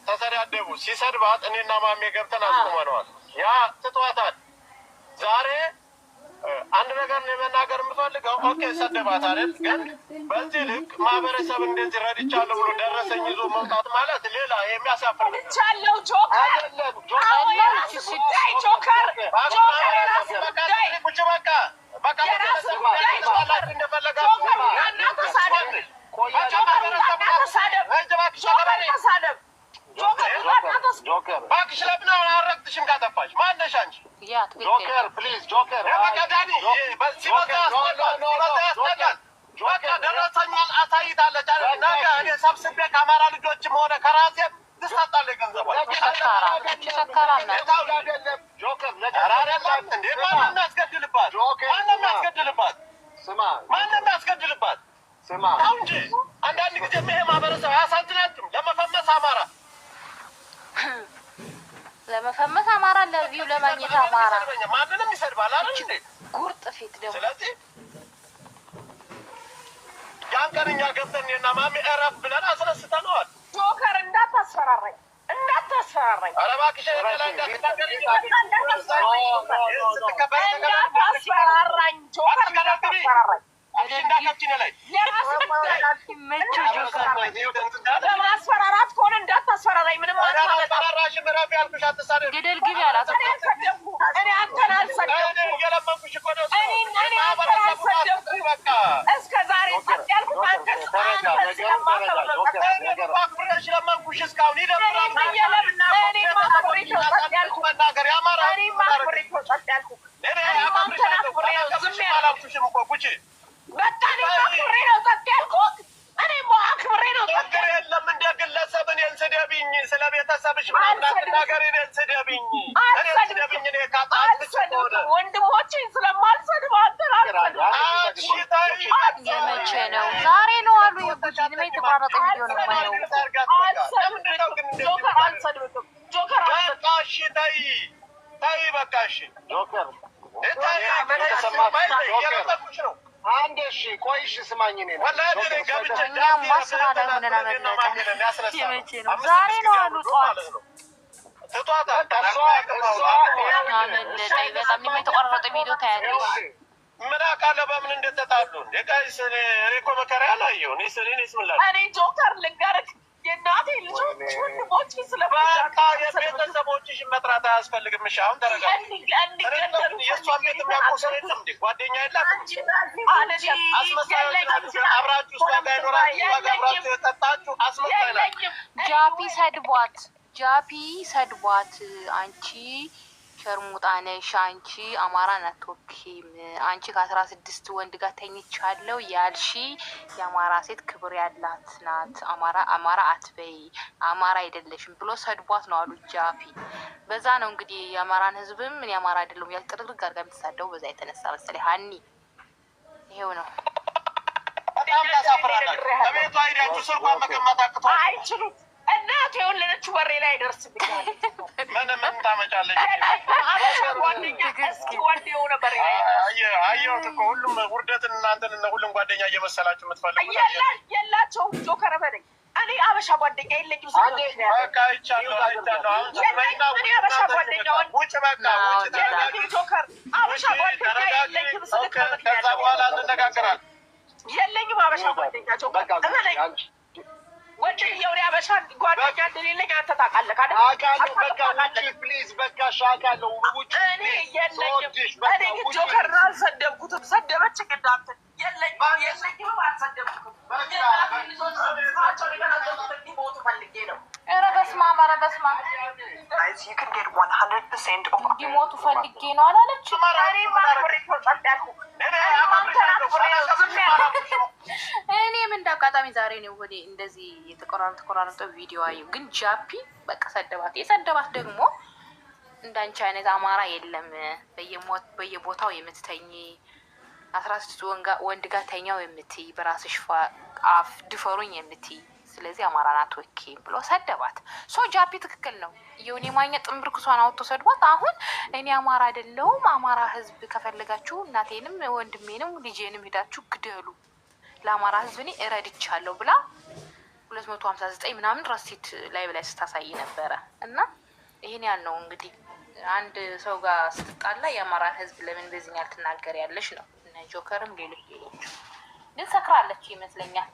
ተሰዳደቡ። ሲሰድባት እኔና ማሜ ገብተን አስቆመነዋል። ያ ትቷታል። ዛሬ አንድ ነገር ነው የመናገር የምፈልገው። ኦኬ ሰደባት አይደል? ግን በዚህ ልክ ማህበረሰብ እንደዚህ ረድቻለሁ ብሎ ደረሰኝ ይዞ መውጣት ማለት ሌላ የሚያሳፍር ነው። ቻለው ጆከር እባክሽ ለምን አረግጥሽም? ካጠፋሽ ማነሽ አንቺ? ጆከር ፕሊዝ ጆከር ደረሰኛን አሳይታለች። ነገ እኔ ሰብስቤ ከአማራ ልጆችም ሆነ ከራሴ ትሰጣለች ገንዘቧ። ማንም ያስገድልባት እንጂ አንዳንድ ጊዜ ይሄ ማህበረሰብ አያሳዝናትም? ለመፈመስ አማራ ለመፈመስ አማራ ለቪው ለማግኘት አማራ ማንንም ይሰድባል አይደል እንዴ? ጉርጥ ፊት ደግሞ ስለዚህ ያን ቀን እኛ ገብተን እኔና ማሚ እረፍ ብለን አስነስተነዋል። ጆከር እንዳታስፈራራኝ። ኧረ እባክሽ እንዳታስፈራራኝ። ጆከር እንዳታስፈራራኝ። ለማስፈራራት ከሆነ እንዳታስፈራራኝ። ምንም ገደል ግቢ አላት። እኔ አንተን አልሰደብኩም። እስከ ዛሬ ጸጥ ያልኩት አንተ ስለማንኩሽ እስካሁን ይደብራል። በቃ እኔ አክብሬ ነው ጸጥ ያልኩት። እኔማ አክብሬ ነው ጸጥ ያልኩት። የለም እንደ ግለሰብ እኔን ስደቢኝ፣ ስለ ቤተሰብሽ ምናምን አትናገሪ። እኔን ስደቢኝ፣ ወንድሞቼን ስለማልሰድብ አንተን አልሰድብም። የመቼ ነው? ዛሬ ነው አሉ የጉጂ ንመ የተቋረጠ ቪዲዮ ነው ማየው። ጆከር አልሰድብም። በቃ እሺ ተይ በቃ እሺ ጆከር አንድ እሺ ቆይሽ ስማኝ ነው እኛማ ስራ ላይ ሆነን አመለጠን። የመቼ ነው? ዛሬ ነው አሉ ጠዋት አመለጠኝ። በጣም የተቆራረጠ ቪዲዮ ታያለሽ። ምን አውቃለሁ በምን እንደተጣሉ የቃይስ እኔ እኮ መከራ ያላየሁ እኔ ስምላል እኔ ጆከር ልንገርህ የእናቴ ልጆች ወንድሞች በቃ የቤተሰቦችሽን መጥራት አያስፈልግም። እሺ አሁን ተረጋጊ። የእሷን ቤት የሚያውቁ ሰው የለም እንዴ? ጓደኛ የላትም? አብራችሁ እሷ ጋር ይኖራችሁ አብራችሁ የጠጣችሁ አስመሳይ ናችሁ። ጃፒ ሰድቧት አንቺ ሸርሙጣ ነሽ፣ አንቺ አማራን አትወክይም፣ አንቺ ከ16 ወንድ ጋር ተኝቻለሁ ያልሺ የአማራ ሴት ክብር ያላት ናት፣ አማራ አትበይ፣ አማራ አይደለሽም ብሎ ሰድቧት ነው አሉ ጃፒ። በዛ ነው እንግዲህ የአማራን ህዝብም ምን የአማራ አይደለም ያል ጥርግርግ አድርጋ የምትሳደው በዛ የተነሳ መሰለኝ። ሀኒ ይሄው ነው። በጣም ታሳፍራላችሁ። ከቤቷ ሄዳችሁ ስልኳን መቀማት አቅቷ አይችሉም። እናቱ የወለደችው ወሬ ላይ ደርስብኛል። ምን ታመጫለች? አየሁት እኮ ሁሉም ውርደትን እናንተን ሁሉም ጓደኛ እየመሰላችሁ የምትፈልጉ የላቸውም። ጆከር በለኝ እኔ አበሻ ጓደኛ የለኝም። በቃ አይቻለሁ። አሁን አበሻ ጓደኛ ውጭ በቃ ጆከር አበሻ ጓደኛ የለኝም። ከዛ በኋላ እንነጋገራለን። የለኝም አበሻ ጓደኛ ጆከር በለኝ ወጭ የውሪ አበሻ ጓደኛ እንደሌለኝ አንተ ታውቃለህ አይደል? አውቃለሁ። በቃ ውጪ ፕሊዝ። በቃ ሻካለሁ ውጪ። እኔ የለኝም። እኔ ጆከር አልሰደብኩትም። ሰደበች እንዳንተ የለኝም አልሰደብኩትም። ኧረ በስመ አብ ኧረ በስመ አብ እንዲሞቱ ፈልጌ ነው አላለች። እኔም እንደ አጋጣሚ ዛሬ ነው ወደ እንደዚህ የተቆራረጠ ቪዲዮ አየሁ። ግን ጃፒ በቃ ሰደባት። የሰደባት ደግሞ እንዳንቺ አይነት አማራ የለም በየቦታው የምትተኝ 16 ወንድ ጋር ተኛው የምትይ በራስሽ አፍ ድፈሩኝ የምትይ ስለዚህ አማራ ናት ወኪም ብሎ ሰደባት። ሶ ጃፒ ትክክል ነው። የኔ ማኛ ጥምብር ክሷን አውጥቶ ሰድቧት። አሁን እኔ አማራ አይደለሁም፣ አማራ ህዝብ ከፈለጋችሁ እናቴንም ወንድሜንም ልጄንም ሄዳችሁ ግደሉ፣ ለአማራ ህዝብ እኔ እረድቻለሁ ብላ 259 ምናምን ረሲት ላይ ብላይ ስታሳይ ነበረ። እና ይሄን ያልነው እንግዲህ አንድ ሰው ጋር ስትጣላ የአማራ ህዝብ ለምን በዚህ ያልትናገር ያለሽ ነው። እና ጆከርም ሌሎች ግን ሰክራለች ይመስለኛል።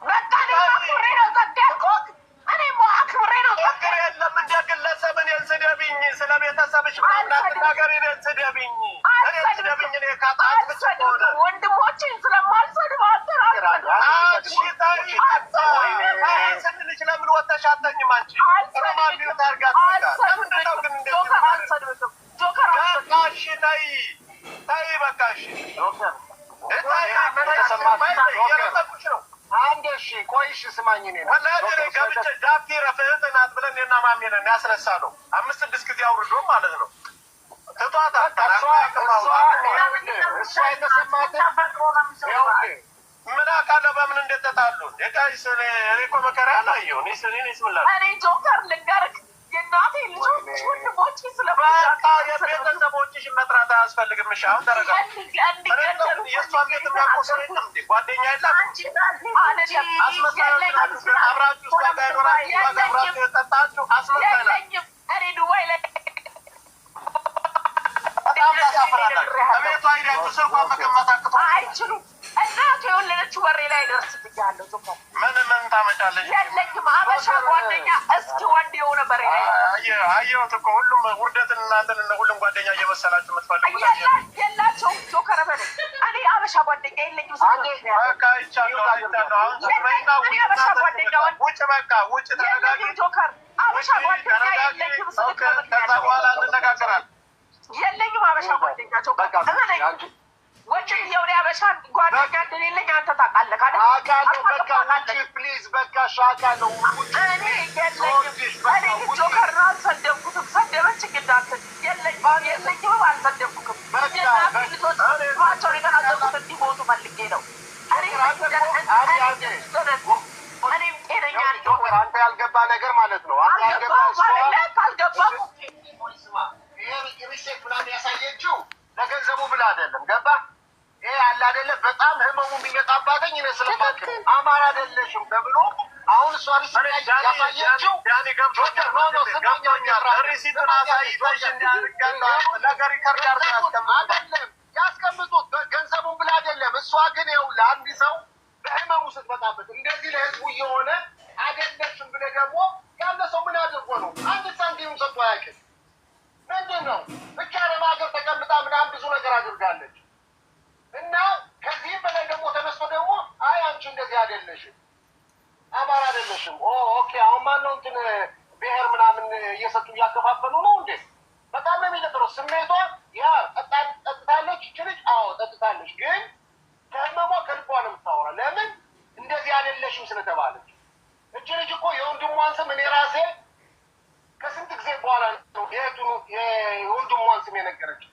በቃ ነው አክብሬ ነው ተደልኩት። እኔ አክብሬ ነው ተከረ የለም እንደ ግለሰብ እኔን ስደብኝ፣ ስለ ቤተሰብሽ ማናገር እኔን ስደብኝ፣ እኔ ካጣት ብትሆን ወንድሞችን ስለማልሰድብ ስንልሽ ለምን ወተሽ አተኝም? አንቺ ረማቢው ታርጋት ምንድነው ግን ጆከር በቃሽ ተይ በቃሽ ጆከር አንድ እሺ ቆይሽ ስማኝ ነው ገብቼ ዳፕቲ ረፍህት ናት ብለን እኔና ማሜ ነን ያስነሳ ነው 5-6 ጊዜ አውርዶ ማለት ነው። ትቷታ እሷ የተሰማት ምን አውቃለሁ በምን እንደተጣሉ የቃይስ እኔ እኮ መከራ ያላየሁ እኔ ስምላል እኔ ጆከር ልንገርህ የእናቴ ልጆች ወንድሞች በቃ የቤተሰቦችሽን መጥራት አያስፈልግም። እሺ አሁን ተረጋጊ። የእሷን ቤት የሚያውቁ ሰው የለም እንዴ? ጓደኛ የላትም? አብራችሁ እሷ ጋር ይኖራችሁ አብራችሁ የጠጣችሁ አስመሳይ ናችሁ። እኔ ዱባይ ላይ በጣም ታሳፍራላችሁ። ከቤቷ ሄዳችሁ ስልኳን መቀማት አቅቷ አይችሉም። እናቱ የወለደችው ወሬ ላይ ደርስብኛለሁ። ጆከር ምን ታመጫለች? የለኝም አበሻ ጓደኛ እስኪ ወንድ የሆነ በሬ አየሁት እኮ ሁሉም ውርደትን እናንተን ሁሉም ጓደኛ እየመሰላችሁ የምትፈልጉ የላቸውም። ጆከር በለኝ እኔ አበሻ ጓደኛ የለኝም። በቃ አይቻለሁ። አሁን አበሻ ጓደኛ ውጭ በቃ ውጭ ተረጋጊ። ጆከር አበሻ ጓደኛ የለኝም። ከዛ በኋላ እንነጋገራለን። የለኝም አበሻ ጓደኛ ጆከር በለኝ ወጭ የውሪ አበሻ ጓደኛ እንደሌለኝ አንተ ታውቃለህ አይደል? አውቃለሁ። በቃ ውጪ ፕሊዝ። በቃ ሻካለሁ እኔ የለኝም። እኔ ጆከር አልሰደብኩትም። ሰደበች እንዳንተ የለኝም አልሰደብኩትም። ልጆቻቸው የተናገሩት እንዲሞቱ ፈልጌ ነው። እኔም ጤነኛ አንተ ያልገባ ነገር ማለት ነው። አልገባም። ይሄ ሪሴት ምናምን ያሳየችው ለገንዘቡ ብላ አይደለም። ገባ? ይሄ አለ አይደለ? በጣም ህመሙ የሚመጣባትኝ እኔ ስለማውቅ አማራ አይደለሽም ተብሎ አሁን እሷ ያሳየችው ያኔ ገብቶ ሪሲቱን አሳይቶሽ ነገር ይከርዳር አይደለም ያስቀምጡት። ገንዘቡን ብላ አይደለም። እሷ ግን ይኸው ለአንድ ሰው በህመሙ ስትመጣበት እንደዚህ ለህዝቡ እየሆነ አይደለሽም ብለህ ደግሞ ያለ ሰው ምን አድርጎ ነው? አንድ ሳንቲም ሰጥቶ አያውቅም። ምንድን ነው ብቻ ለማገር ተቀምጣ ምናምን ብዙ ነገር አድርጋለች። እና ከዚህም በላይ ደግሞ ተነስቶ ደግሞ አይ አንቺ እንደዚህ አይደለሽም አማራ አይደለሽም። ኦኬ አሁን ማነው እንትን ብሔር ምናምን እየሰጡ እያከፋፈሉ ነው እንዴ? በጣም ነው የሚደብረው ስሜቷ። ያ ጠጥታለች ችልጅ፣ አዎ ጠጥታለች፣ ግን ከህመሟ ከልቧ ነው የምታወራ። ለምን እንደዚህ አይደለሽም ስለተባለች። እች ልጅ እኮ የወንድሟን ስም እኔ ራሴ ከስንት ጊዜ በኋላ ነው የወንድሟን ስም የነገረችው።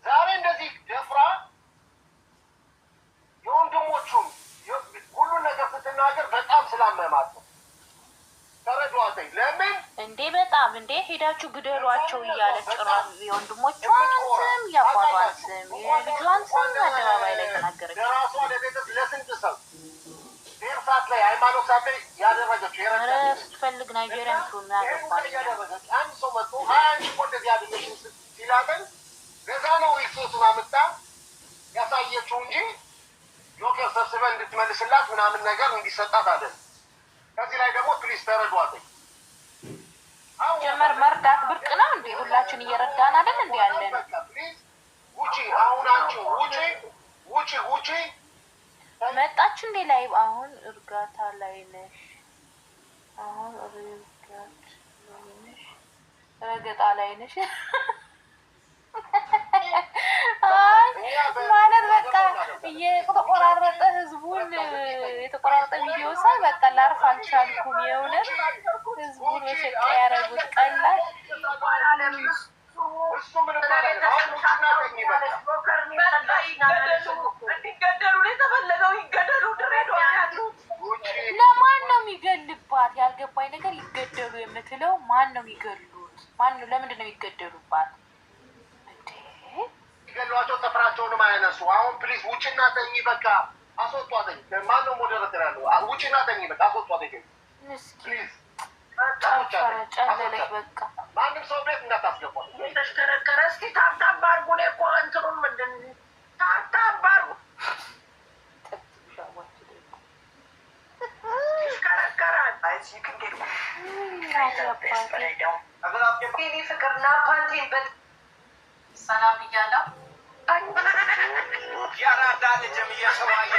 ዛሬ እንደዚህ ደፍራ የወንድሞቹን ሁሉን ነገር ስትናገር በጣም ስላመማት ነው። ተረዷተኝ። ለምን እንዴ በጣም እንዴ ሄዳችሁ ግደሏቸው እያለች ጭራሽ የወንድሞቿን ስም ያባቷን ስም የልጇን ስም አደባባይ ላይ ተናገረች። ለራሷ ለቤተሰብ ለስንት ሰው ዴር ሰዓት ላይ ሃይማኖት ሰዓት ላይ ያደረገችው የረዳች ስትፈልግ ናይጄሪያን ቱና ያደረገች አንድ ሰው መጥቶ አንቺ እኮ እንደዚህ አይደለሽም ሲላተን ለዛ ነው ሪሶርቱን አምጣ ያሳየችው እንጂ ጆከር ሰብስበን እንድትመልስላት ምናምን ነገር እንዲሰጣት አለ። ከዚህ ላይ ደግሞ ፕሊስ ተረዷትኝ። ጀመር መርዳት ብርቅ ነው እንዴ? ሁላችን እየረዳን አይደል እንዴ ያለን? ውጪ አሁን አንቺ ውጪ መጣች እንዴ ላይ አሁን እርጋታ ላይ ነሽ። አሁን ረገጣ ላይ ነሽ ማለት በቃ የተቆራረጠ ህዝቡን የተቆራረጠ ቪዲዮ ሳይ በቃ ላርፍ አልቻልኩም። የእውነት ህዝቡን በሸቃ ያደረጉት ቀላል እንዲገደሉ የተፈለገው ይገደሉ። ድሬዳዋ ያሉት ለማን ነው የሚገልባት? ያልገባኝ ነገር ይገደሉ የምትለው ማን ነው የሚገሉት? ማን ነው? ለምንድን ነው የሚገደሉባት? ገሏቸው ጥፍራቸውንም አያነሱ። አሁን ፕሊዝ ውጭና ተኝ፣ በቃ አስወጧተኝ። ማን ነው ሞዴሬተር ያለው? ውጭና ተኝ፣ በቃ አስወጧተኝ ፕሊዝ። ጨለለች በቃ ማንም ሰው ቤት እንዳታስገቧት። ተሽከረከረ። እስኪ ታብታብ አድርጉ። እኔ እኮ እንትኑን ምንድን ታብታብ አድርጉ። ይሽከረከራል። ፍቅርና ፓንቴን ሰላም እያለው ያራዳ ልጅም እየሰዋየ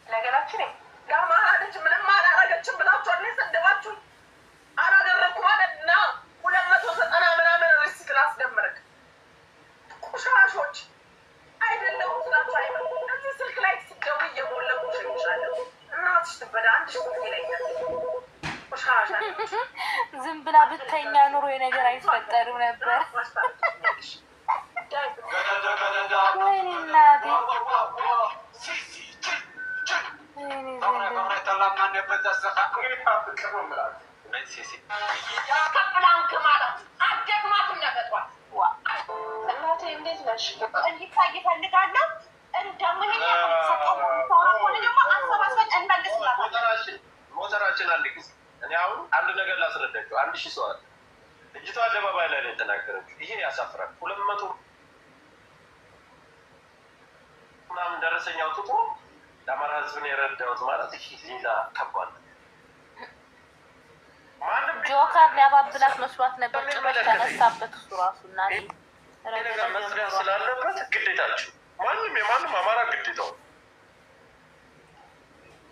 ነገራችን ለአማራ ልጅ ምንም አላረገችም ብላችሁ እኔ ሰደባችሁ አላደረኩ ማለት እና 290 ምናምን ሪሲት ላስደምርክ ቆሻሾች አይደለም ስላችሁ አይመ እዚህ ስልክ ላይ ሲገቡ እየሞለቁ ሸኝሻለሁ። እናትሽ ትበዳ አንድ ስልክ ላይ ቆሻሻ ዝም ብላ ብተኛ ኑሮ የነገር አይፈጠርም ነበር። ወይኔ እናቴ እንዴት ነሽ? እንዲታይ እፈልጋለሁ። ደግሞ ይሄ ሞተራችን አንድ ጊዜ እኔ አሁን አንድ ነገር ላስረዳችሁ። 1000 ሰው አለ። ልጅቷ አደባባይ ላይ ነው የተናገረችው። ይሄ ያሳፍራል። 200 ምናምን ደረሰኝ አውጥቶ ለአማራ ህዝብን የረዳሁት ማለት ይሄ ሌላ ከባድ ማንም ጆከር ሊያባብላት መስሏት ነበር። ጭራሽ ተነሳበት እሱ ራሱ እና ነገር መስሪያ ስላለበት ግዴታችሁ ማንም የማንም አማራ ግዴታው።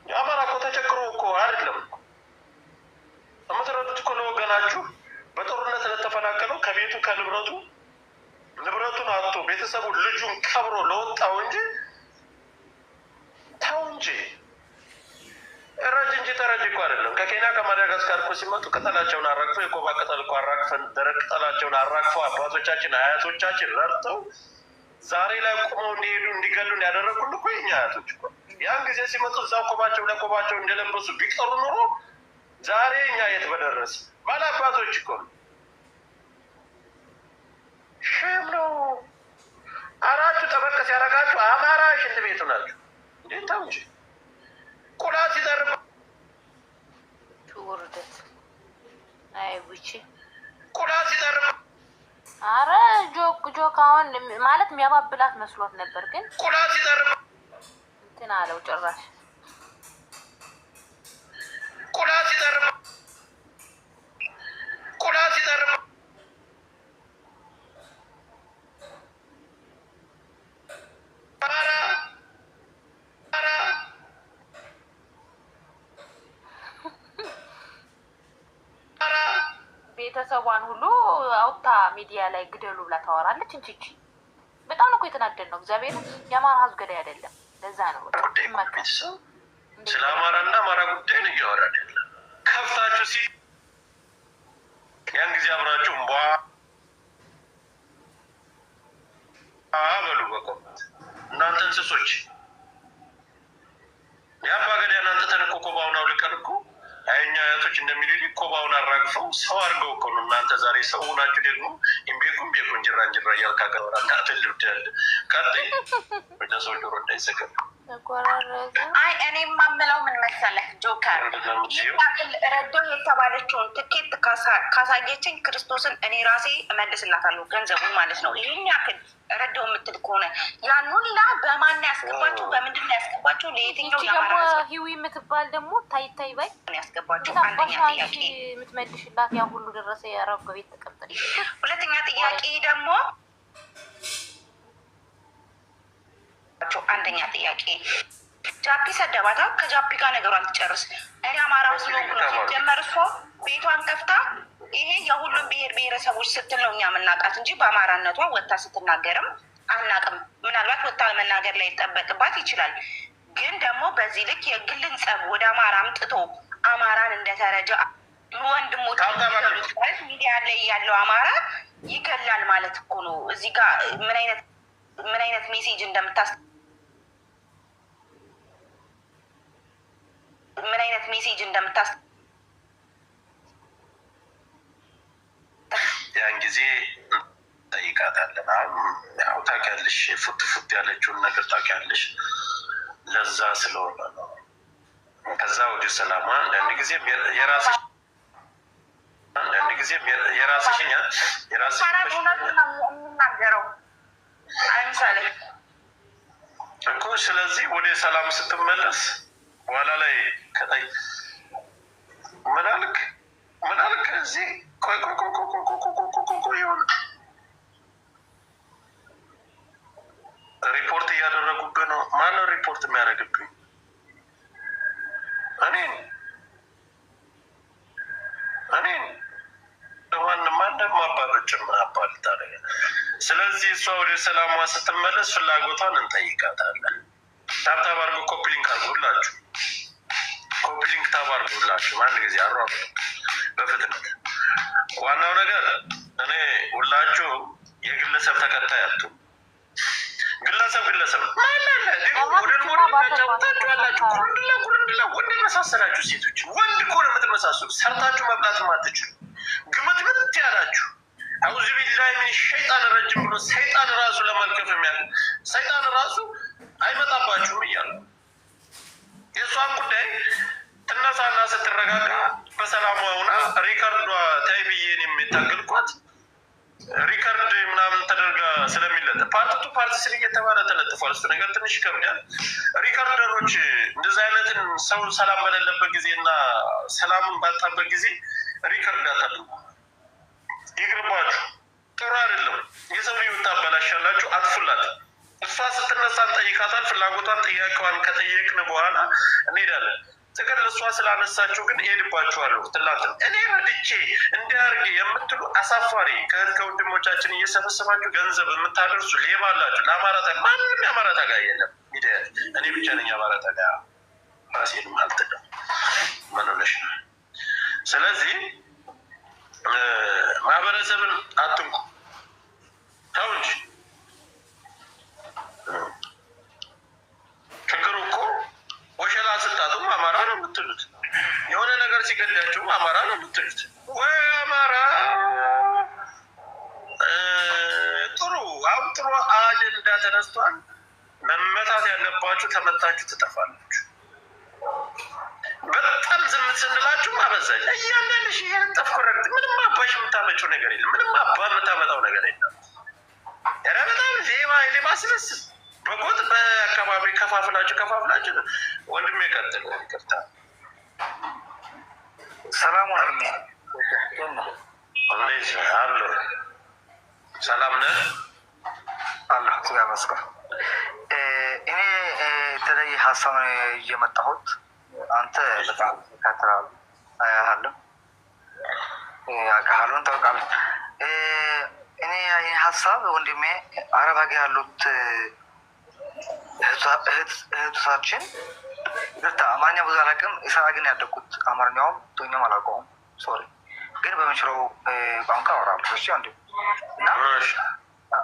የአማራ እኮ ተቸግሮ እኮ አይደለም የምትረዱት እኮ ለወገናችሁ በጦርነት ስለተፈናቀለው ከቤቱ ንብረቱን አጥቶ ቤተሰቡ ልጁን ቀብሮ ለወጣው እንጂ ተው እንጂ ረጅ እንጂ ተረጅ እኮ አይደለም። ከኬንያ ከማዳጋስካር እኮ ሲመጡ ቅጠላቸውን አራግፈው የኮባ ቅጠል እኮ አራግፈን ደረቅ ቅጠላቸውን አራግፈው አባቶቻችን አያቶቻችን ረድተው ዛሬ ላይ ቆመው እንዲሄዱ እንዲገሉን ያደረጉን እኮ የኛ አያቶች እኮ። ያን ጊዜ ሲመጡ እዛው ቆባቸው ለቆባቸው እንደለበሱ ቢቀሩ ኑሮ ዛሬ እኛ የት በደረስ። ባላባቶች እኮ ነው። ሸም ነው። አራችሁ ጠበቅ ሲያደርጋችሁ አማራ ሽንት ቤቱ ናችሁ። እንዴት ታው እንጂ ቁላት ሲጠርብ ውርደት። አይ ጉቺ ቁላት ሲጠርብ አረ ጆክ አሁን ማለት የሚያባብላት መስሎት ነበር፣ ግን ቁላት ሲጠርብ እንትን አለው ጭራሽ ቁላት ሲጠርብ ቁላት ሲጠርብ ቤተሰቧን ሁሉ አውጥታ ሚዲያ ላይ ግደሉ ብላ ታወራለች። እንቺ በጣም ነው እኮ የተናደድ ነው። እግዚአብሔር የአማራ ህዝብ ገዳይ አይደለም። ለዛ ነው ስለ አማራ እና አማራ ጉዳይ ነው እያወራን ያለ። ከፍታችሁ ሲል ያን ጊዜ አብራችሁ እንቧ በሉ በቆመት እናንተ እንስሶች የአባ ገዳ እናንተ ተንኮ ኮባውን አውልቀን እኮ አይኛ አያቶች እንደሚሉ ኮባውን አራግፈው ሰው አድርገው እኮ ነው። እናንተ ዛሬ ሰው ናችሁ። ደግሞ ኢምቤኩም ቤኩን ጅራ እንጅራ እያልካ ገበራ እናንተ ልብዳል ቀጥይ ወደ ሰው ጆሮ እንዳይሰቀል። አይ እኔ የማምለው ምን መሰለህ ጆከር፣ ረዶ የተባለችውን ትኬት ካሳየችኝ ክርስቶስን እኔ ራሴ እመልስላታለሁ ገንዘቡን ማለት ነው። ይህን ያክል ረዳው የምትል ከሆነ ያን ሁላ በማን ያስገባችሁ? በምንድን ነው ያስገባችሁ? ለየትኛው ደግሞ ሂዊ የምትባል ደግሞ ታይ ባይ ያስገባችሁ? አንደኛ ጥያቄ የምትመልሽላት ያ ሁሉ ደረሰ ያረብ በቤት ተቀምጠል። ሁለተኛ ጥያቄ ደግሞ አንደኛ ጥያቄ ጃፒ ሰደባታ ከጃፒ ጋር ነገሯን ትጨርስ። እኔ አማራው ስለሆንኩ ነው ሲጀመር እሷ ቤቷን ከፍታ ይሄ የሁሉም ብሔር ብሔረሰቦች ስትል ነው እኛ የምናውቃት እንጂ በአማራነቷ ወጥታ ስትናገርም አናውቅም። ምናልባት ወጥታ መናገር ላይ ይጠበቅባት ይችላል። ግን ደግሞ በዚህ ልክ የግልን ጸብ ወደ አማራ አምጥቶ አማራን እንደተረጃ ወንድሞች ማለት ሚዲያ ላይ ያለው አማራ ይገላል ማለት እኮ ነው። እዚህ ጋር ምን አይነት ሜሴጅ እንደምታስ ያን ጊዜ ጠይቃታለን። ያው ታውቂያለሽ፣ ፉት ያለችውን ነገር ታውቂያለሽ። ለዛ ስለሆነ ነው። ከዛ ወደ ሰላማ አንዳንድ ጊዜም የራስሽ የምናገረው አይምሳሌ እኮ። ስለዚህ ወደ ሰላም ስትመለስ በኋላ ላይ ከታይ ምናልክ እዚህ ቆይ ይሁን ሪፖርት እያደረጉብህ ነው። ማነው ሪፖርት የሚያደርግብኝ? እኔን ለማንም አባቶችም አባል ታደረገ። ስለዚህ እሷ ወደ ሰላሟ ስትመለስ ፍላጎቷን እንጠይቃታለን። ታብታብ አድርጎ ኮፒሊንክ አድርጎላችሁ አንድ ጊዜ አሯሩ በፍጥነት። ዋናው ነገር እኔ ሁላችሁ የግለሰብ ተከታይ አቱ ግለሰብ ጉርንድላ ወንድ የመሳሰላችሁ ሴቶች ወንድ እኮ ነው የምትመሳሰሉ። ሰርታችሁ መብላት ማትችሉ ግምትምት ያላችሁ አውዚ ቢላይ ሸይጣን ረጅም ብሎ ሰይጣን ራሱ ለመልከፍ ሰይጣን ራሱ አይመጣባችሁም እያሉ የእሷን ጉዳይ ትነሳና ስትረጋጋ በሰላም ሆና ሪከርዷ ታይ ብዬን የሚታገልኳት ሪከርድ ምናምን ተደርጋ ስለሚለጠ ፓርት ፓርት ስር እየተባለ ተለጥፏል። እሱ ነገር ትንሽ ይከብዳል። ሪከርደሮች እንደዚህ አይነትን ሰው ሰላም በሌለበት ጊዜ እና ሰላምን ባጣበት ጊዜ ሪከርድ አታድርጉ፣ ይቅርባችሁ። ጥሩ አይደለም። የሰው ልጅ ታበላሻላችሁ። አጥፉላት። እሷ ስትነሳ እንጠይቃታል። ፍላጎቷን ጥያቄዋን ከጠየቅን በኋላ እንሄዳለን። ጥቅል እሷ ስላነሳችሁ ግን እሄድባችኋለሁ። ትላንትን እኔ ረድቼ እንዲያርግ የምትሉ አሳፋሪ ከወንድሞቻችን እየሰበሰባችሁ ገንዘብ የምታደርሱ ሌባ አላችሁ። ለአማራ ማንም የአማራ ታጋይ የለም። ሚዲያ እኔ ብቻ ነኝ የአማራ ታጋይ። ራሴንም አልጥለም። ምን ሆነሽ ነው? ስለዚህ ማህበረሰብን አትንኩ። ተው እንጂ አማራ ነው የምትሉት ወይ? አማራ ጥሩ። አሁን ጥሩ አጀንዳ ተነስቷል። መመታት ያለባችሁ ተመታችሁ ትጠፋላችሁ። በጣም ዝም ስንላችሁ አበዛኝ። እያንዳንድሽ ይሄን ጠፍ ኮረክት ምንም አባሽ የምታመጪው ነገር የለም። ምንም አባ የምታመጣው ነገር የለም። ኧረ በጣም ሌባ ስብስብ በጎጥ በአካባቢ ከፋፍላችሁ ወንድሜ ቀጥል። ይቅርታ ሰላም ወንድሜ እንዴት አሉ? ሰላም ነህ? አለሁ እግዚአብሔር ይመስገን። እኔ የተለየ ሀሳብ ነው እየመጣሁት። አንተ በጣም ካትራሉ አያለሁ አውቃለሁ ታውቃለህ። እኔ ይህ ሀሳብ ወንድሜ አረብ ሀገር ያሉት እህቶቻችን ይቅርታ አማርኛ ብዙ አላውቅም። ኢስራ ግን ያደግኩት አማርኛውም ቶኛም አላውቀውም። ሶሪ ግን በምችለው ቋንቋ አወራለሁ። እሺ ወንድሜ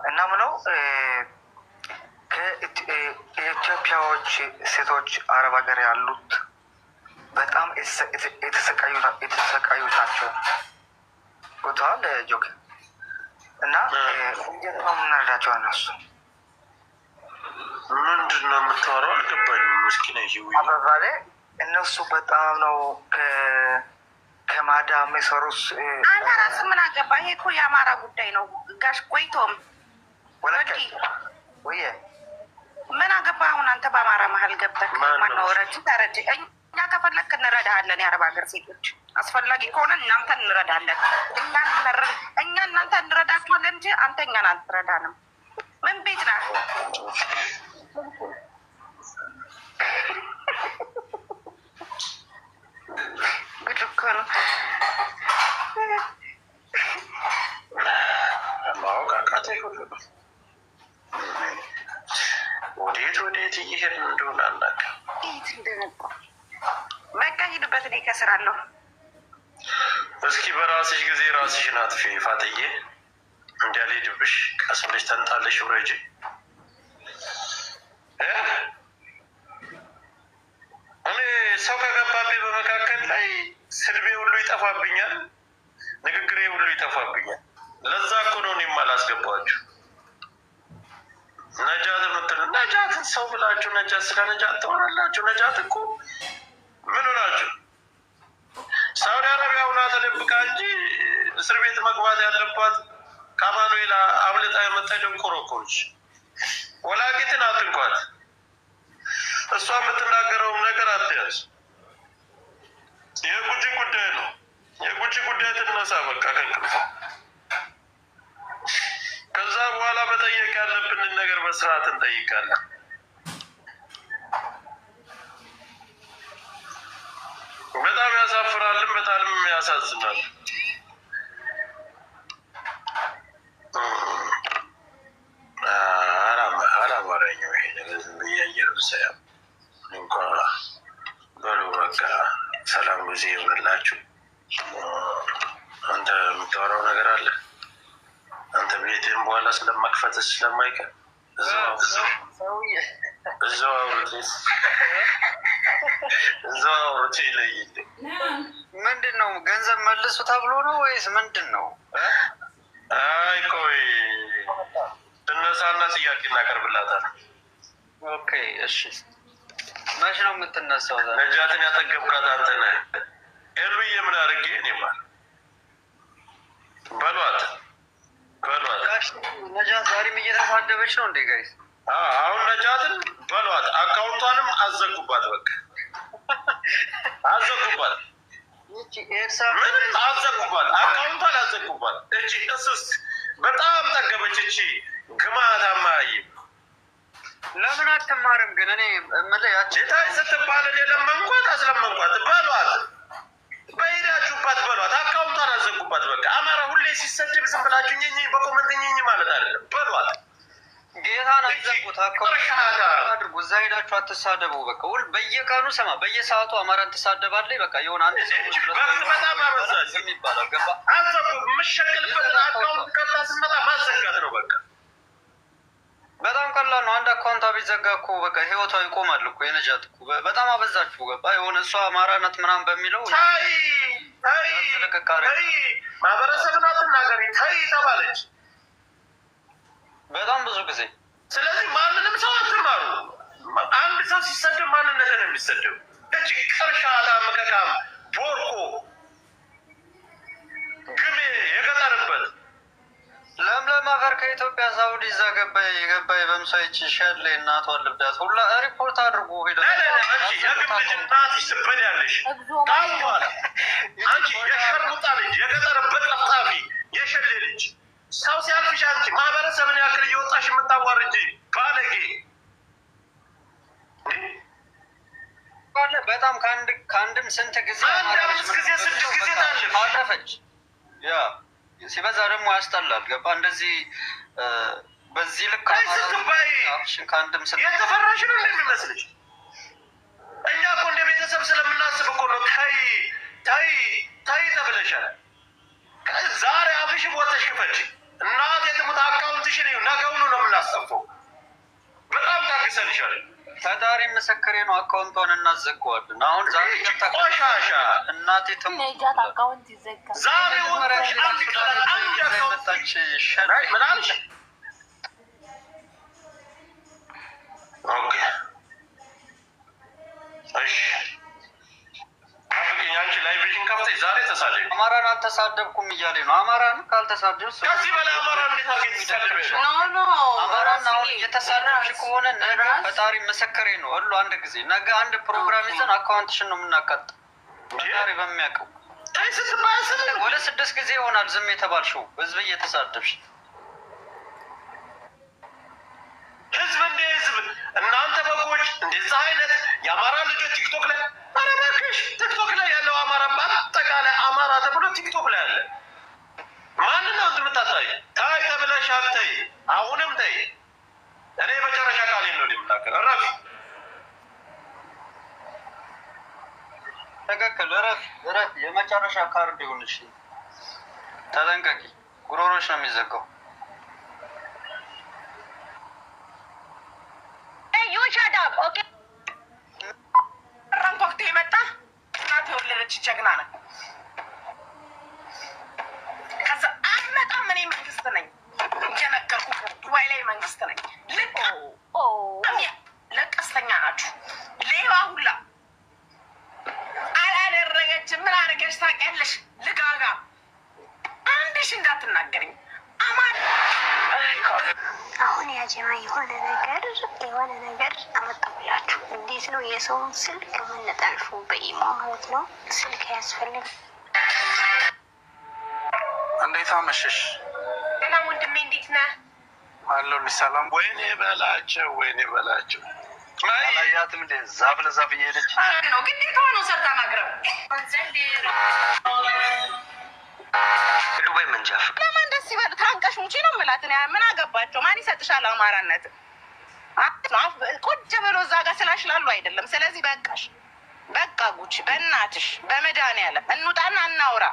እና ምለው ከኢትዮጵያዎች ሴቶች አረብ ሀገር ያሉት በጣም የተሰቃዩ ናቸው። ቦታዋል ጆክ እና እንዴት ነው የምንረዳቸው? እነሱ ምንድን ነው የምታወራው? አልገባኝም። ምስኪን አበባሌ እነሱ በጣም ነው ከማዳ የሚሰሩት። አንተ ራስህ ምን አገባ? ይሄ እኮ የአማራ ጉዳይ ነው ጋሽ ቆይቶም ወይ ምን አገባ? አሁን አንተ በአማራ መሀል ገብተህ ማነው ረጅ ተረጅ? እኛ ከፈለክ እንረዳሃለን። የአረብ ሀገር ሴቶች አስፈላጊ ከሆነ እናንተ እንረዳለን። እኛ እናንተ እንረዳችኋለን እንጂ አንተ እኛን አትረዳንም። ምን ቤት ና ጉድ እኮ ነው። ማወቅ አቃተኝ ሁሉ ነው። ወዴት እየሄድን እንደሆነ አናውቅም። የት እንደነባ በቃ ሂድበት። እኔ ከስራለሁ። እስኪ በራስሽ ጊዜ ራስሽን አጥፊ ፋጥዬ። እንዲያልሄድብሽ ቀስ ብለሽ ተንጣለሽ ውረጂ። እኔ ሰው ከገባብኝ በመካከል ላይ ስድቤ ሁሉ ይጠፋብኛል፣ ንግግሬ ሁሉ ይጠፋብኛል። ለዛ እኮ ነው እኔም አላስገባችሁ። ነጃት የምትል ነጃትን ሰው ብላችሁ ነጃት ስለ ነጃት ትሆናላችሁ። ነጃት እኮ ምን ሆናችሁ? ሳውዲ አረቢያ ሁና ተደብቃ እንጂ እስር ቤት መግባት ያለባት ከአማኑኤል አብልጣ የመጣ ደንቆሮ እኮ ነች። ወላቂትን አትንኳት። እሷ የምትናገረውም ነገር አትያዝ። የጉጂ ጉዳይ ነው። የጉጂ ጉዳይ ትነሳ በቃ ከእንቅልፏ። ከዛ በኋላ መጠየቅ ያለብንን ነገር በስርዓት እንጠይቃለን። በጣም ያሳፍራልም፣ በጣም ያሳዝናል። አላማረኝም ይሄ ነገር። ዝም ብዬ አየር ብሰያ እንኳ በሉ በቃ ሰላም ጊዜ ይሆንላችሁ። አንተ የምታወራው ነገር አለ። አንተ ቤትህን በኋላ ስለመክፈት ስለማይቀር እዛው አውርቼ ይለይልኝ። ምንድን ነው ገንዘብ መልሱ ተብሎ ነው ወይስ ምንድን ነው? አይ ቆይ ትነሳና ጥያቄ እናቀርብላታል። ኦኬ እሺ። መች ነው የምትነሳው? ነጃትን ያጠገብካት አንተ ነህ። ኤልብዬ ምን አድርጌ እኔማ በሏት። ነጃት ዛሬም እየተሳደበች ነው እንዴ ጋይስ? አሁን ነጃትን በሏት። አካውንቷንም አዘጉባት። በቃ አዘጉባት። ምንም አዘጉባት። አካውንቷን አዘጉባት። እቺ እስስት በጣም ጠገበች። እቺ ግማታማ ለምን አትማርም ግን? እኔ ታይ ስትባል የለመንኳት አስለመንኳት። በሏት፣ በሄዳችሁባት በሏት። አካውንቷን አዘጉባት። በቃ አማራ ሁሌ ሲሰድብ ዝም ብላችሁ ኝኝ በኮመንት ኝኝ ማለት አይደለም። በሏት። ጌታን አዘጉት። አድርጉ። እዛ ሄዳችሁ አትሳደቡ። በቃ በየቀኑ ሰማ በየሰዓቱ አማራን ትሳደባለች። በቃ የሆነ አንድ በጣም አበዛች የሚባለው ገባ። አዘጉ። የምሸቅልበትን አካውንት ቀጣ ስመጣ ማዘጋት ነው በቃ። በጣም ቀላል ነው። አንድ አካውንት ቢዘጋ እኮ በቃ ህይወቷ ይቆማል እኮ። የነጃት እኮ በጣም አበዛችሁ። ገባ። የሆነ እሷ አማራ ናት ምናምን በሚለው ታይ ማህበረሰብን አትናገሪ ተይ ተባለች በጣም ብዙ ጊዜ። ስለዚህ ማንንም ሰው አትማሩ። አንድ ሰው ሲሰደብ ማንነትን ነው የሚሰደብ። እጅ ቀርሻታ መከካም ቦርኮ ግሜ የገጠርበት ለምለም አፈር ከኢትዮጵያ ሳውዲ እዛ ገባይ በምሳይች ሸሌ እናቷን ልብዳት ሁላ ሪፖርት አድርጎ ሄደ። አንቺ የግብጅ እናትሽ ትበዳለሽ። ታውቋል። አንቺ የሸርሙጣ ልጅ የገጠርበት ጠፍጣፊ የሸሌ ልጅ ሰው ሲያልፍሽ አንቺ ማህበረሰብን ያክል እየወጣሽ የምታዋርጂ ባለጌ በጣም ከአንድም ስንት ጊዜ አንድ 5 ጊዜ 6 ጊዜ ታለፈች። ያ ሲበዛ ደግሞ ያስጠላል። ገባ እንደዚህ በዚህ ልክ ከአንድም ስንት የተፈራሽ ነው እንደሚመስልሽ። እኛ እኮ እንደ ቤተሰብ ስለምናስብ እኮ ነው ታይ ተብለሻል። ዛሬ አፍሽ ቦተሽ ክፈች እናት የትሙት አካውንትሽን ነገውኑ ነው የምናስጠፋው። በጣም ታግሰንሻል። ፈጣሪ ምስክሬ ነው። አካውንቷን እናዘጋዋለን። አሁን ዛሬ ቆሻሻ እናቴ ትሙት አካውንት ይዘጋል። ዛሬ ወረሽ አንድ ቀን አንድ አካውንታች ሸራይ ምናልሽ ኦኬ እሺ አንቺ ላይብሬሽን ከፍተሽ ዛሬ ተሳደብ። አማራን አልተሳደብኩም እያለ ነው። አማራን ካልተሳደብሽ ከዚህ በላይ አማራን እንዴት አገኝ ይሳደብሽ? አማራን አሁን እየተሳደብሽ ከሆነ ነገ ፈጣሪ ምስክሬ ነው። ሁሉ አንድ ጊዜ ነገ አንድ ፕሮግራም ይዘን አካውንትሽን ነው የምናቃጥ። ፈጣሪ በሚያውቀው ወደ 6 ጊዜ ይሆናል ዝም የተባልሽው ህዝብ እየተሳደብሽ። ህዝብ እንደ ህዝብ እናንተ በጎች እንደዚህ አይነት የአማራ ልጆች ቲክቶክ ላይ ኧረ እባክሽ ቲክቶክ ላይ ያለው አማራ በአጠቃላይ አማራ ተብሎ ቲክቶክ ላይ አለ። ማንን ነው የምታሳይ? ታይ ተብለሻል። ተይ አሁንም ተይ። እኔ መጨረሻ ቃል ነው የምናገር። እረፍ ትክክል። እረፍ። የመጨረሻ ካርድ ይሁንሽ። ተጠንቀቂ። ጉሮሮች ነው የሚዘጋው። ኦኬ ራንኮክቴ መጣ እናት የወለደች ጀግና ነው። ከዛ አልመጣም። እኔ መንግስት ነኝ እየነገርኩ ዱባይ ላይ መንግስት ነኝ። ለቀስተኛ ናችሁ። ሌባ ሁላ አላደረገችም። ምን አደረገች ታውቂያለሽ? ልጋጋ አንድሽ እንዳትናገርኝ አማን አሁን ያጀማ የሆነ ነገር አመጣሁላችሁ። እንዴት ነው የሰውን ስልክ የምንጠልፉ? በኢሞ ማለት ነው። ስልክ ያስፈልግ። እንዴት አመሸሽ? እና ወንድሜ እንዴት ነህ? አለሁልሽ። ሰላም። ወይኔ በላቸው አላያትም እንደ ዛፍ ለዛፍ እየሄደች ነው። ግዴታ ነው ሰርታ ማቅረብ። ዱባይ መንጃፍ ለማን ደስ ይበል። ታንቀሽ ሙቺ ነው የምላት። ምን አገባቸው? ማን ይሰጥሻል አማራነት? ቁጭ ብሎ እዛ ጋር ስላሽላሉ አይደለም። ስለዚህ በቃ ጉቺ በእናትሽ በመድኃኒዓለም እንውጣና እናውራ።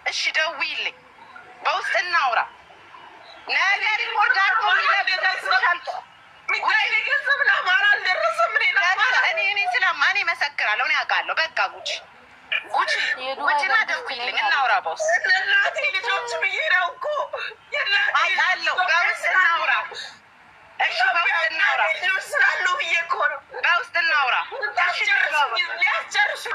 እሺ ደውይልኝ፣ በውስጥ እናውራ። ነገር ይወዳል እኔ ስለማን መሰክራለሁ። እኔ አውቃለሁ። በቃ ጉቺ ውጭና ደውይልኝ፣ እናውራ በውስጥ። እናቴ ልጆች ብዬ ነው እኮ አውቃለሁ። በውስጥ እናውራ። እሺ በውስጥ እናውራ። ልጆች ስላሉ ብዬ እኮ ነው። በውስጥ እናውራ። ሊያስጨርሱ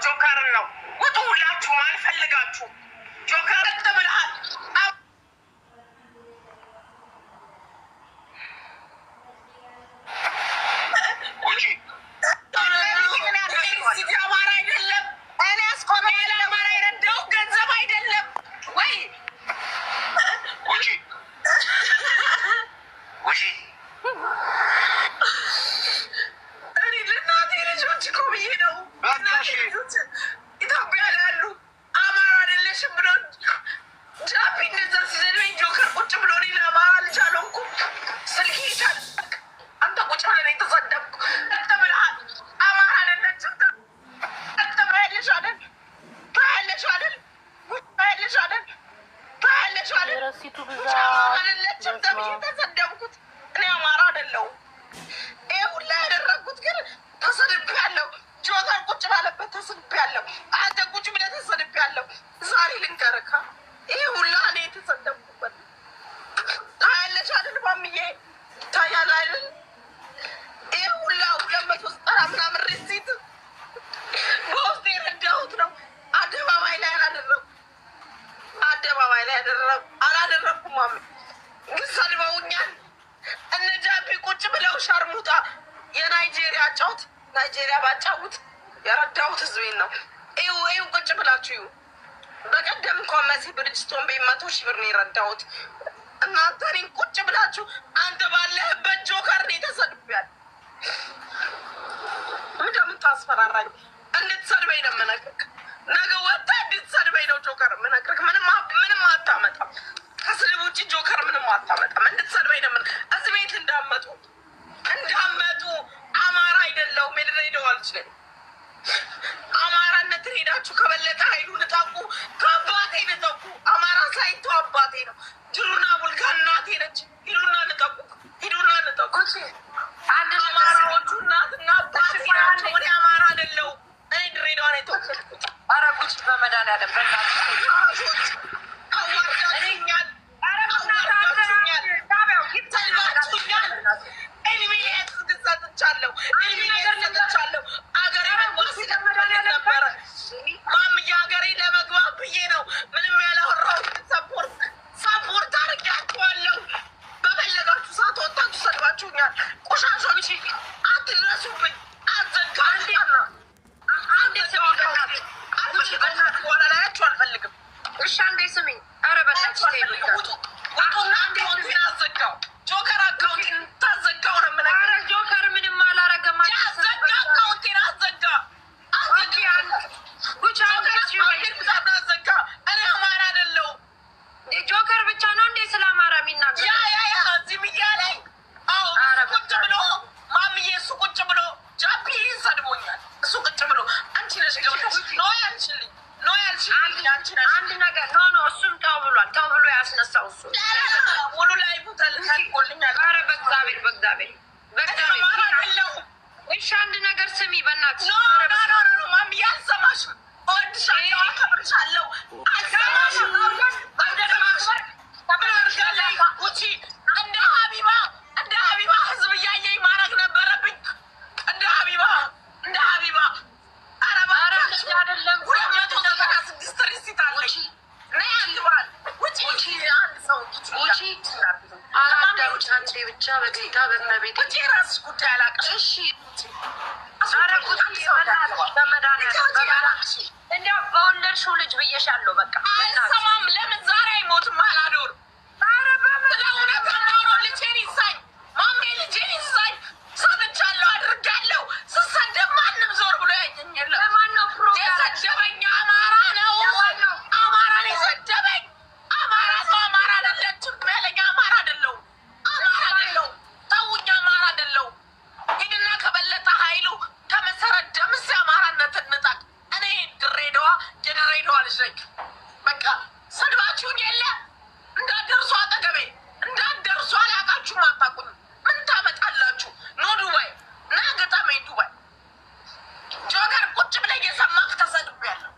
ጆከርን ነው። ውጡ ሁላችሁም፣ አልፈልጋችሁም። ጆከር ብልሃል። ተሰድቤያለሁ። ጆከር ቁጭ ባለበት ተሰድቤያለሁ። አንተ ቁጭ ብለህ ተሰድቤያለሁ። ዛሬ ልንገርህ ይሄ ሁላ እኔ የተሰደብኩበት ታያለሽ አይደል? ማምዬ ታያል አይደል? ይሄ ሁላ 290 ምናምን ሪሲት በውስጥ የረዳሁት ነው። አደባባይ ላይ አላደረኩም። ማሚ ግን ሰድበውኛል። እነ ጃቢ ቁጭ ብለው ሸርሙጣ የናይጄሪያ ጫውት ናይጄሪያ ባጫውት የረዳሁት ህዝቤን ነው። ይኸው ቁጭ ብላችሁ ይሁ በቀደም እንኳን መሲ ብርጅስቶን ቤት 100 ሺህ ብር ነው የረዳሁት። እናንተ እኔን ቁጭ ብላችሁ አንተ ባለህበት ጆከር ነው ተሰድቤያለሁ። ምንድን ታስፈራራኝ? እንድትሰድበኝ ነው የምነግርህ። ነገ ወጣ እንድትሰድበኝ ነው ጆከር የምነግርህ። ምንም አታመጣም። ከስድብ ውጭ ጆከር ምንም አታመጣም። እንድትሰድበኝ ነው የምነግርህ። እዚህ ቤት እንዳመጡ አማራ አይደለሁም። የድሬዳዋ ልጅ ነኝ። አማራነትን ሄዳችሁ ከበለጠ ኃይሉ ንጠቁ፣ ከአባቴ ንጠቁ። አማራ ሳይቶ አባቴ ነው። ጅሩና ቡልጋ እናቴ ነች። ሂዱና ንጠቁ። አማራዎቹ እናትና አባቴ ናቸው። እኔ አማራ አይደለሁም። እኔ ድሬዳዋ ነው የተወለድኩት። ኧረ ጉቺ በመድኃኒዓለም በእናትሽ አዋርዳችሁኛል። ሰጥቻለሁ። አገሬ ነበረ ማምዬ ሀገሬ ለመግባት ብዬ ነው ምንም ያላወራሁት። ሰፖርት አድርጊያችኋለሁ። በፈለጋችሁ ሰዓት ወጣችሁ ሰድባችሁኛል። ቆሻሾች አትድረሱብኝ። በኋላ ላያችሁ አልፈልግም። እሺ አንዴ ስሚኝ። ኧረ በእናትሽ ውጡና አካውንቴን አዘጋው። ጆከር አካውንቴን ታዘጋው ነው የምነግርህ። ኧረ ጆከር ምንም አላረገም። አዘጋ አካውንቴን አዘጋ። እኔ አማራ አይደለሁም። ጆከር ብቻ ነው እንዴ ስለ አማራ የሚናገር? ያ እዚህ ሚዲያ ላይ ቁጭ ብሎ ማምዬ እሱ ቁጭ ብሎ ጃፒ ሰድቦኛል። እሱ ቁጭ ብሎ አንቺ ነሽ ገብተሽ ነው ያልሽልኝ አንድ ነገር እሱም ተው ብሏል። ተው ብሎ ያስነሳው እሱ ሙሉ ላይ ተልቆልኛል። ኧረ በእግዚአብሔር እሺ አንድ ነገር ስሚ በእናትሽ። ማሚ አልሰማሽም። እወድሻለሁ፣ አከብርሻለሁ። አልሰማሽም። ውጪ እንደ ሀቢባ ህዝብ እያየኝ ማድረግ ነበረብኝ። እንደ ሀቢባ አይደለም 296 ሪሲት አለኝ። ብቻ በጌታ በመቤት ውጪ ራስሽ ጉዳይ አላውቅም። እሺ እንዲያው በወለድሽው ልጅ ብዬሻለሁ። በቃ አልሰማም። ለምን ዛሬ አይሞትም? አላዶር ለእውነት ኖሮ ልጄን ይሳኝ ማሜ ልጄን ይሳኝ። ሰምቻለሁ፣ አድርጋለሁ። ስሰደብ ማንም ዞር ብሎ ያየኝ የለም። የሰደበኝ አማራ ነው። አማራ ነው የሰደበኝ። አማራ ሰው አማራ አይደለችም ያለኝ አማራ አይደለሁም። ተውኝ፣ አማራ አይደለሁም። ሂድና ከበለጠ ኃይሉ ከመሰረት ደምስ አማራነት እንጣቅ። እኔ የድሬዳዋ ልጅ ነኝ። በቃ ሰድባችሁኝ የለ እንዳትደርሱ፣ አጠገቤ እንዳትደርሱ። አላውቃችሁም፣ አታውቁኝም። ምን ታመጣላችሁ? ኖ ዱባይ እና ገጠመኝ ዱባይ ጆከር ቁጭ ብለህ እየሰማህ ተሰድቤያለሁ።